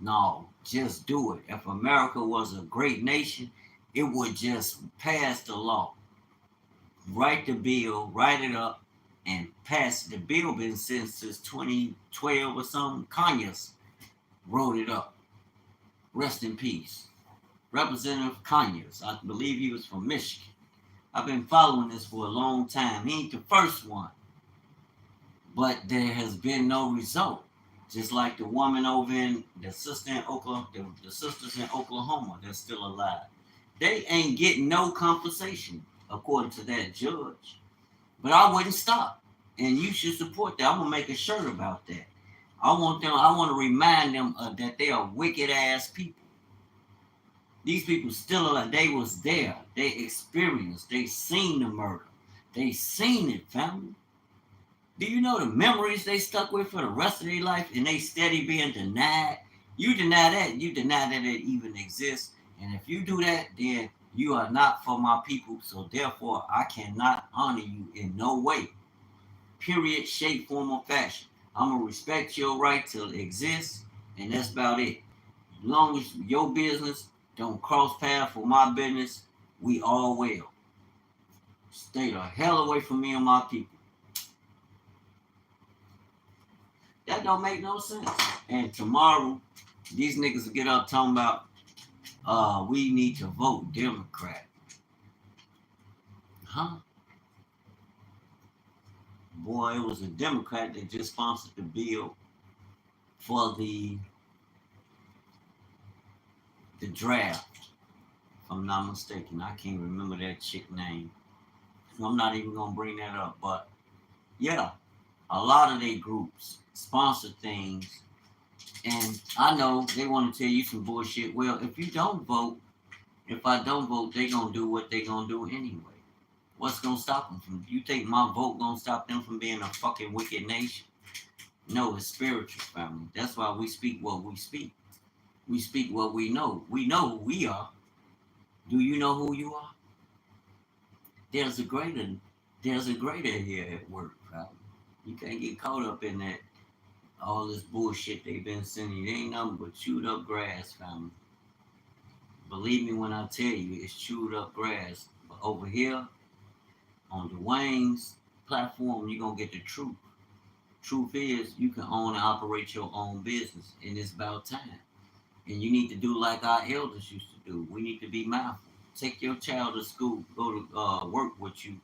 No, just do it. If America was a great nation, it would just pass the law. Write the bill, write it up, and pass the bill. Been since 2012 or something. Conyers wrote it up. Rest in peace. Representative Conyers. I believe he was from Michigan. I've been following this for a long time. He ain't the first one. But there has been no result. Just like the woman over in the sister in Oklahoma, the sisters in Oklahoma that's still alive. They ain't getting no compensation according to that judge. But I wouldn't stop. And you should support that. I'm gonna make a shirt about that. I want to remind them that they are wicked ass people. These people still alive. They was there. They experienced. They seen the murder. They seen it, family. Do you know the memories they stuck with for the rest of their life and they steady being denied? You deny that, you deny that it even exists. And if you do that, then you are not for my people. So therefore, I cannot honor you in no way. Period, shape, form, or fashion. I'm gonna respect your right to exist, and that's about it. As long as your business don't cross paths with my business, we all will. Stay the hell away from me and my people. That don't make no sense. And tomorrow, these niggas will get up talking about we need to vote Democrat. Huh? Boy, it was a Democrat that just sponsored the bill for the draft. If I'm not mistaken. I can't remember that chick name. So I'm not even gonna bring that up. But yeah, a lot of their groups sponsor things. And I know they want to tell you some bullshit. Well, if you don't vote, if I don't vote, they gonna do what they gonna do anyway. What's gonna stop them from? You think my vote gonna stop them from being a fucking wicked nation? No, it's spiritual, family. That's why we speak what we speak. We speak what we know. We know who we are. Do you know who you are? There's a greater, there's a greater here at work, family. You can't get caught up in that all this bullshit they've been sending. It ain't nothing but chewed up grass, family. Believe me when I tell you, it's chewed up grass. But over here on Dwayne's platform, you're gonna get the truth. Truth is, you can own and operate your own business, and it's about time. And you need to do like our elders used to do. We need to be mindful. Take your child to school, go to work with you.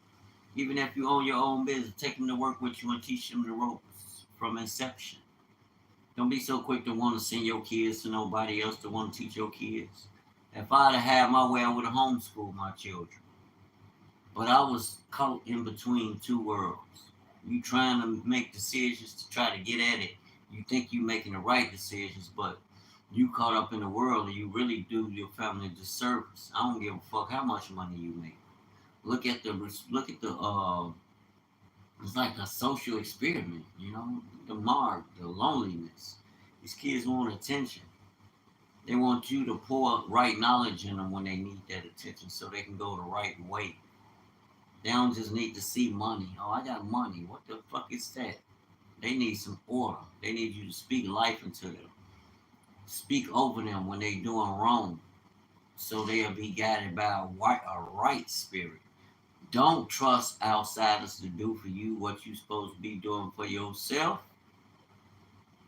Even if you own your own business, take them to work with you and teach them the ropes from inception. Don't be so quick to want to send your kids to nobody else to want to teach your kids. If I'd have had my way, I would have homeschooled my children. But I was caught in between two worlds. You trying to make decisions to try to get at it. You think you making the right decisions, but you caught up in the world and you really do your family a disservice. I don't give a fuck how much money you make. Look at the it's like a social experiment, you know, the mark, the loneliness. These kids want attention. They want you to pour right knowledge in them when they need that attention so they can go the right way. They don't just need to see money. Oh, I got money. What the fuck is that? They need some order. They need you to speak life into them. Speak over them when they doing wrong so they'll be guided by a right spirit. Don't trust outsiders to do for you what you're supposed to be doing for yourself.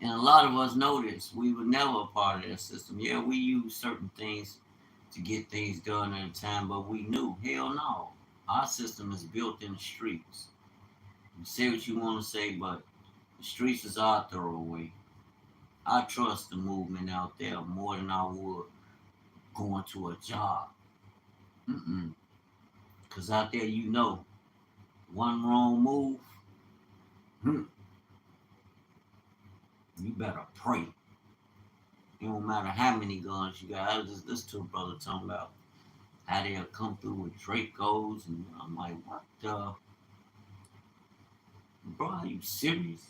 And a lot of us know this. We were never a part of that system. Yeah, we use certain things to get things done at a time, but we knew, hell no. Our system is built in the streets. You say what you want to say, but the streets is our thoroughway. I trust the movement out there more than I would going to a job. Mm-mm. Because out there, you know, one wrong move, hmm, you better pray. It don't matter how many guns you got. I was just listening to a brother talking about how they'll come through with Dracos, and I'm like, what the? Bro, are you serious?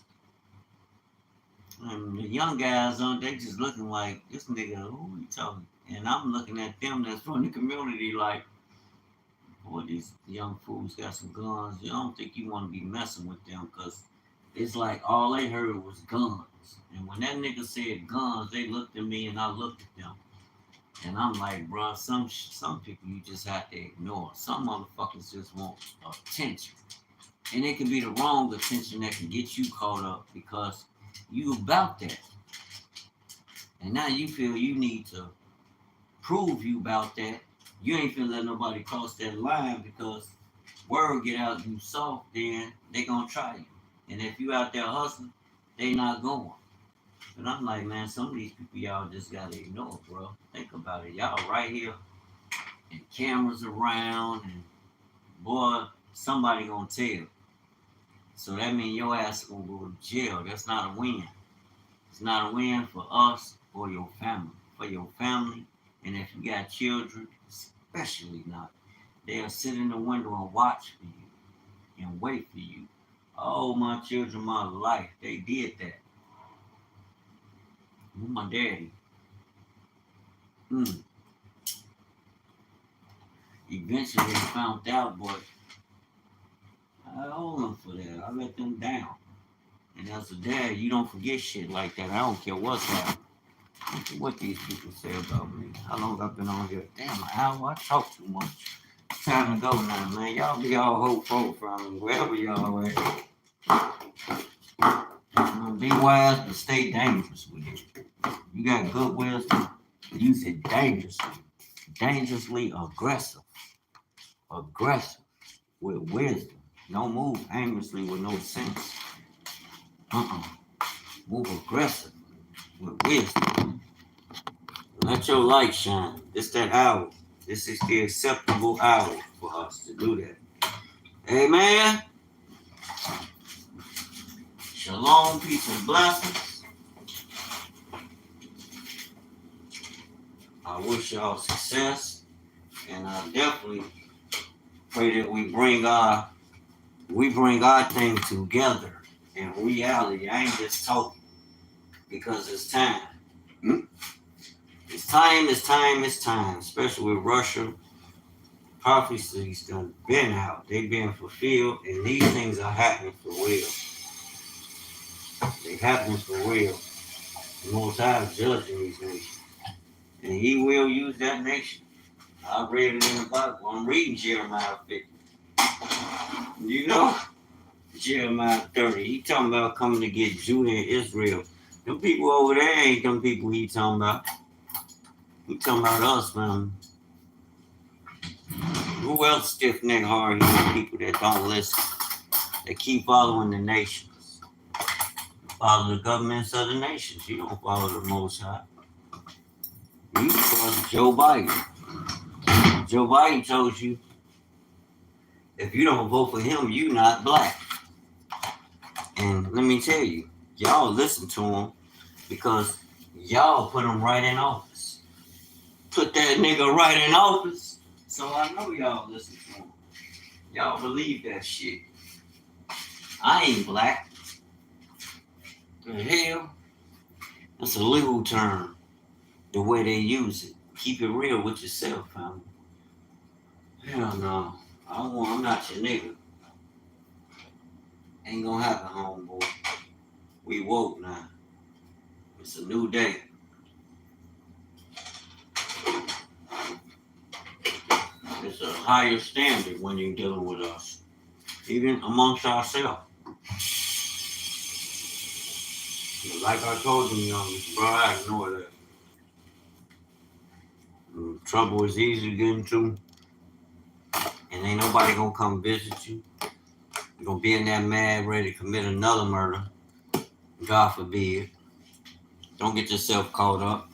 And the young guys on, they just looking like, this nigga, who you talking? And I'm looking at them that's from the community like, boy, these young fools got some guns. You don't think you want to be messing with them because it's like all they heard was guns. And when that nigga said guns, they looked at me and I looked at them. And I'm like, bro, some people you just have to ignore. Some motherfuckers just want attention. And it can be the wrong attention that can get you caught up because you about that. And now you feel you need to prove you about that. You ain't finna let nobody cross that line because word get out you soft, then they gonna try you. And if you out there hustling, they not going. And I'm like, man, some of these people y'all just gotta ignore, bro. Think about it. Y'all right here and cameras around and boy, somebody gonna tell. So that means your ass gonna go to jail. That's not a win. It's not a win for us or your family. For your family, and if you got children, especially not. They'll sit in the window and watch for you and wait for you. Oh, my children, my life. They did that. With my daddy. Mm. Eventually they found out, but I owe them for that. I let them down. And as a dad, you don't forget shit like that. I don't care what's happening. What these people say about me. How long I've been on here? Damn, an hour. I talk too much. It's time to go now, man. Y'all be all hopeful from wherever y'all at. Be wise, but stay dangerous with it. You got good wisdom. Use it dangerously. Dangerously aggressive. Aggressive with wisdom. Don't move aimlessly with no sense. Move aggressive with wisdom. Let your light shine. It's that hour. This is the acceptable hour for us to do that. Amen. Shalom, peace, and blessings. I wish y'all success, and I definitely pray that we bring our thing together in reality. I ain't just talking because it's time. It's time, especially with Russia. Prophecies done been out. They've been fulfilled, and these things are happening for real. They're happening for real. The Most High is judging these nations, and He will use that nation. I read it in the Bible. I'm reading Jeremiah 50. You know, Jeremiah 30. He talking about coming to get Judah and Israel. Them people over there ain't them people he talking about. He talking about us, man. Who else stiff-necked, hard-headed people that don't listen? They keep following the nations. Follow the governments of the nations. You don't follow the Most High. You follow Joe Biden. Joe Biden told you, if you don't vote for him, you not black. And let me tell you, y'all listen to him because y'all put him right in office. Put that nigga right in office. So I know y'all listen to him. Y'all believe that shit. I ain't black. The hell? That's a legal term. The way they use it. Keep it real with yourself, family. Hell no. I'm not your nigga. Ain't gonna happen, homeboy. We woke now. It's a new day. It's a higher standard when you're dealing with us. Even amongst ourselves. Like I told them, bro, I ignore that. Trouble is easy to get into. And ain't nobody gonna come visit you. You're gonna be in that mad, ready to commit another murder. God forbid. Don't get yourself caught up.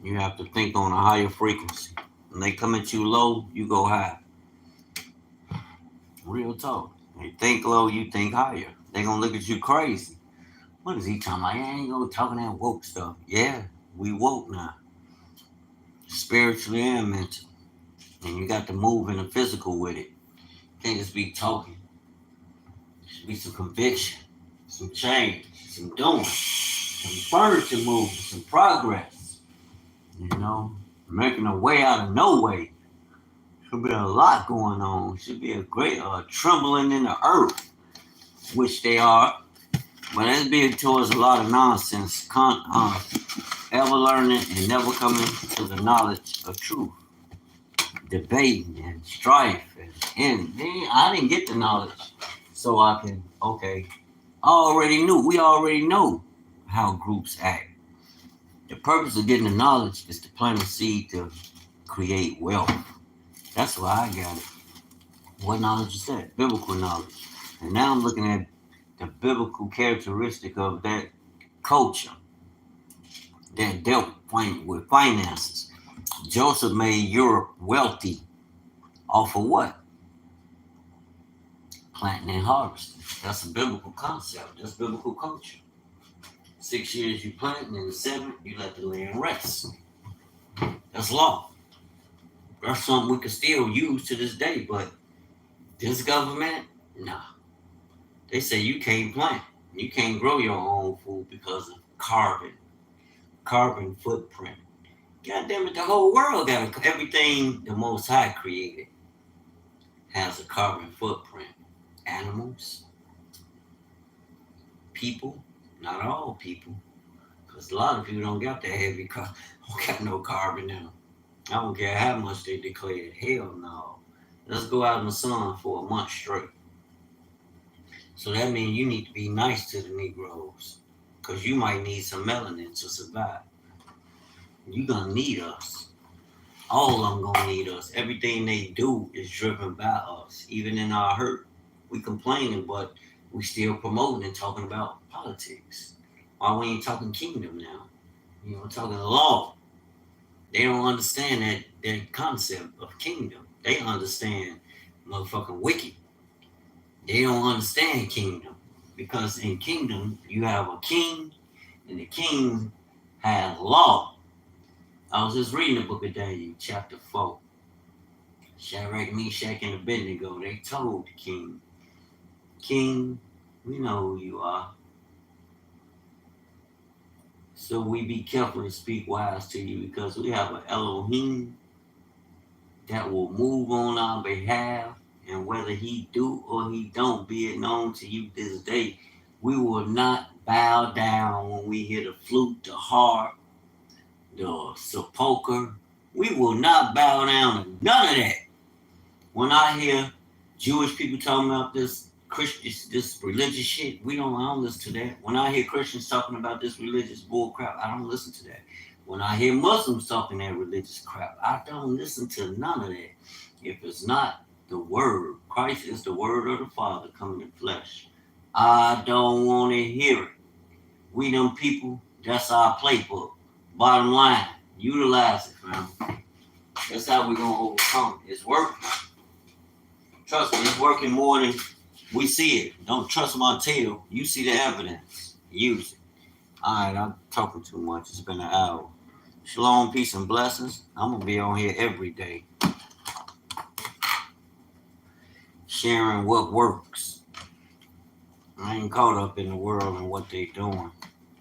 You have to think on a higher frequency. When they come at you low, you go high. Real talk. They think low, you think higher. They gonna look at you crazy. What is he talking about? Ain't gonna talking that woke stuff. Yeah, we woke now. Spiritually and mentally. And you got to move in the physical with it. You can't just be talking. There should be some conviction, some change, some doing, some furniture movement, some progress. You know, making a way out of no way. Should be a lot going on. Should be a great trembling in the earth, which they are. But it's being towards a lot of nonsense, ever learning and never coming to the knowledge of truth. Debating and strife. And I didn't get the knowledge. So I can, we already know how groups act. The purpose of getting the knowledge is to plant a seed to create wealth. That's why I got it. What knowledge is that? Biblical knowledge. And now I'm looking at the biblical characteristic of that culture that dealt with finances. Joseph made Europe wealthy off of what? Planting and harvesting. That's a biblical concept. That's biblical culture. 6 years you plant, and in the seventh you let the land rest. That's law. That's something we can still use to this day, but this government, nah. They say you can't plant. You can't grow your own food because of carbon footprint. God damn it, the whole world got everything the Most High created has a carbon footprint. Animals, people, not all people, because a lot of people don't got that heavy don't got no carbon in them. I don't care how much they declared. Hell no. Let's go out in the sun for a month straight. So that means you need to be nice to the Negroes, because you might need some melanin to survive. You're going to need us. All of them going to need us. Everything they do is driven by us. Even in our hurt, we complaining, but we still promoting and talking about politics. Why we ain't talking kingdom now? You know, talking law. They don't understand that concept of kingdom. They understand motherfucking wicked. They don't understand kingdom, because in kingdom you have a king, and the king has law. I was just reading the book of Daniel, chapter 4. Shadrach, Meshach, and Abednego, they told the king, King, we know who you are. So we be careful to speak wise to you, because we have an Elohim that will move on our behalf, and whether he do or he don't, be it known to you this day, we will not bow down when we hear the flute, the harp, the sepulcher. We will not bow down to none of that. When I hear Jewish people talking about this this religious shit, I don't listen to that. When I hear Christians talking about this religious bull crap, I don't listen to that. When I hear Muslims talking that religious crap, I don't listen to none of that. If it's not the word, Christ is the word of the Father coming in flesh, I don't want to hear it. We them people, that's our playbook. Bottom line, utilize it, fam. That's how we're going to overcome it. It's working. Trust me, it's working more than we see it. Don't trust my tail. You see the evidence. Use it. All right, I'm talking too much. It's been an hour. Shalom, peace, and blessings. I'm going to be on here every day, sharing what works. I ain't caught up in the world and what they doing.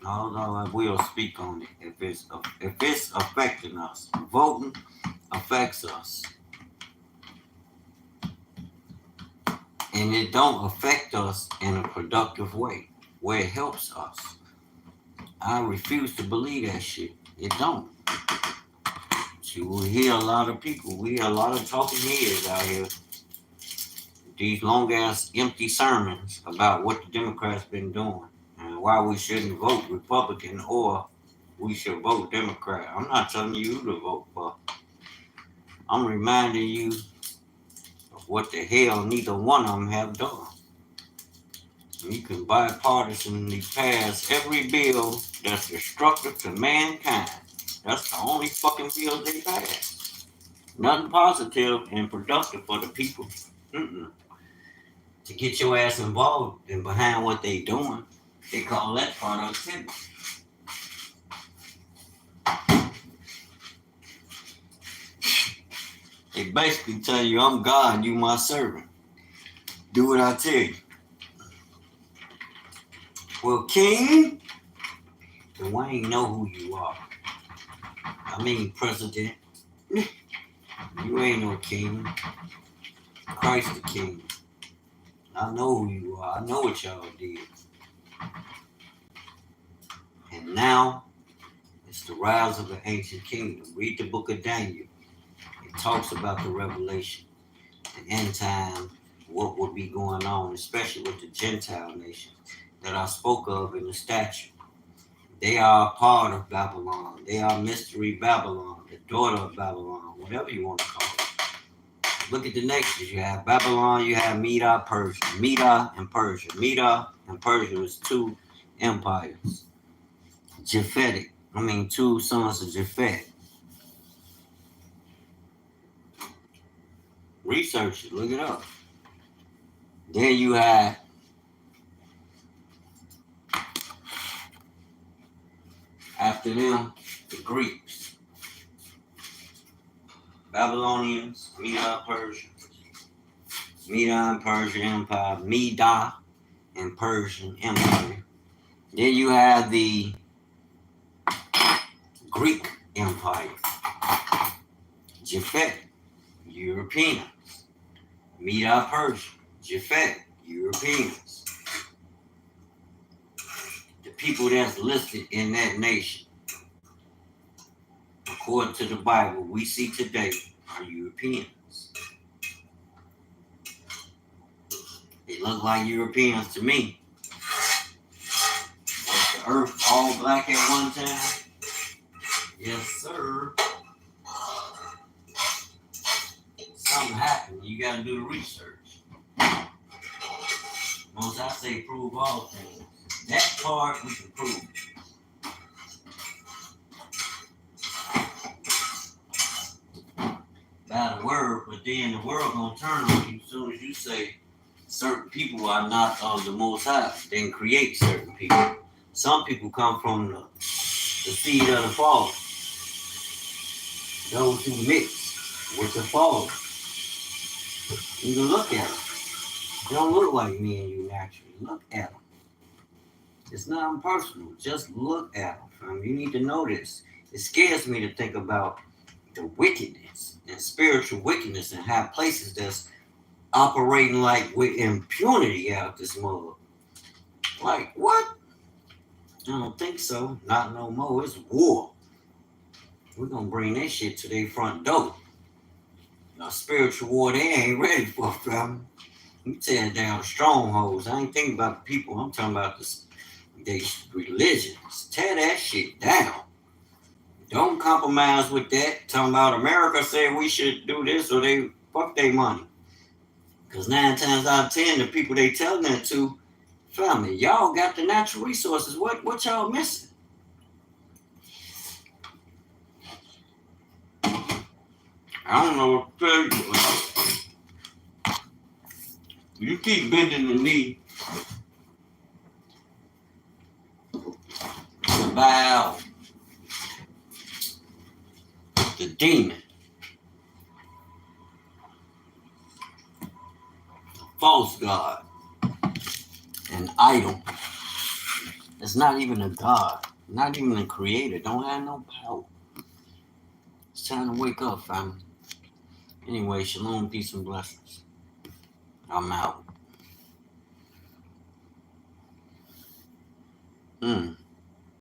Although I will speak on it if it's affecting us. Voting affects us. And it don't affect us in a productive way where it helps us. I refuse to believe that shit. It don't. You will hear a lot of people. We hear a lot of talking heads out here. These long ass empty sermons about what the Democrats been doing and why we shouldn't vote Republican or we should vote Democrat. I'm not telling you who to vote for. I'm reminding you of what the hell neither one of them have done. You can bipartisanly pass every bill that's destructive to mankind. That's the only fucking bill they pass. Nothing positive and productive for the people. To get your ass involved and behind what they doing, they call that productivity. They basically tell you, I'm God, you my servant. Do what I tell you. Well, King, Dewayne know who you are. I mean, President. You ain't no king. Christ the King. I know who you are. I know what y'all did. And now, it's the rise of the ancient kingdom. Read the book of Daniel. It talks about the revelation, the end time, what would be going on, especially with the Gentile nations that I spoke of in the statue. They are a part of Babylon. They are mystery Babylon, the daughter of Babylon, whatever you want to call it. Look at the nations. You have Babylon, you have Media, Persia. Media and Persia. Media and Persia is two empires. two sons of Japhet. Research it, look it up. Then you had after them the Greeks, Babylonians, Media and Persian Empire, Media and Persian Empire. Then you have the Greek Empire, Japhet, Europeans, Media Persian, Japhet, Europeans. The people that's listed in that nation, according to the Bible, we see today are Europeans. They look like Europeans to me. Was the earth all black at one time? Yes, sir. Something happened. You got to do the research. Most I say prove all things. That part we can prove. By the word, but then the world gonna turn on you as soon as you say certain people are not of the Most High. Then create certain people. Some people come from the seed of the fallen. Those who mix with the fallen. You can look at them. They don't look like me and you naturally. Look at them. It's not impersonal. Just look at them. You need to know this. It scares me to think about the wickedness and spiritual wickedness and have places that's operating like with impunity out this mother. Like, what? I don't think so. Not no more. It's war. We're going to bring that shit to their front door. Now, spiritual war, they ain't ready for, fam. You tear down strongholds. I ain't thinking about the people. I'm talking about their religions. Tear that shit down. Don't compromise with that. Talking about America said we should do this or they fuck their money. Because 9 times out of 10, the people they telling that to, family, y'all got the natural resources. What y'all missing? I don't know what to tell you. You keep bending the knee to bow the demon, the false god, an idol. It's not even a god, not even a creator. Don't have no power. It's time to wake up, family. Anyway, shalom, peace, and blessings. I'm out.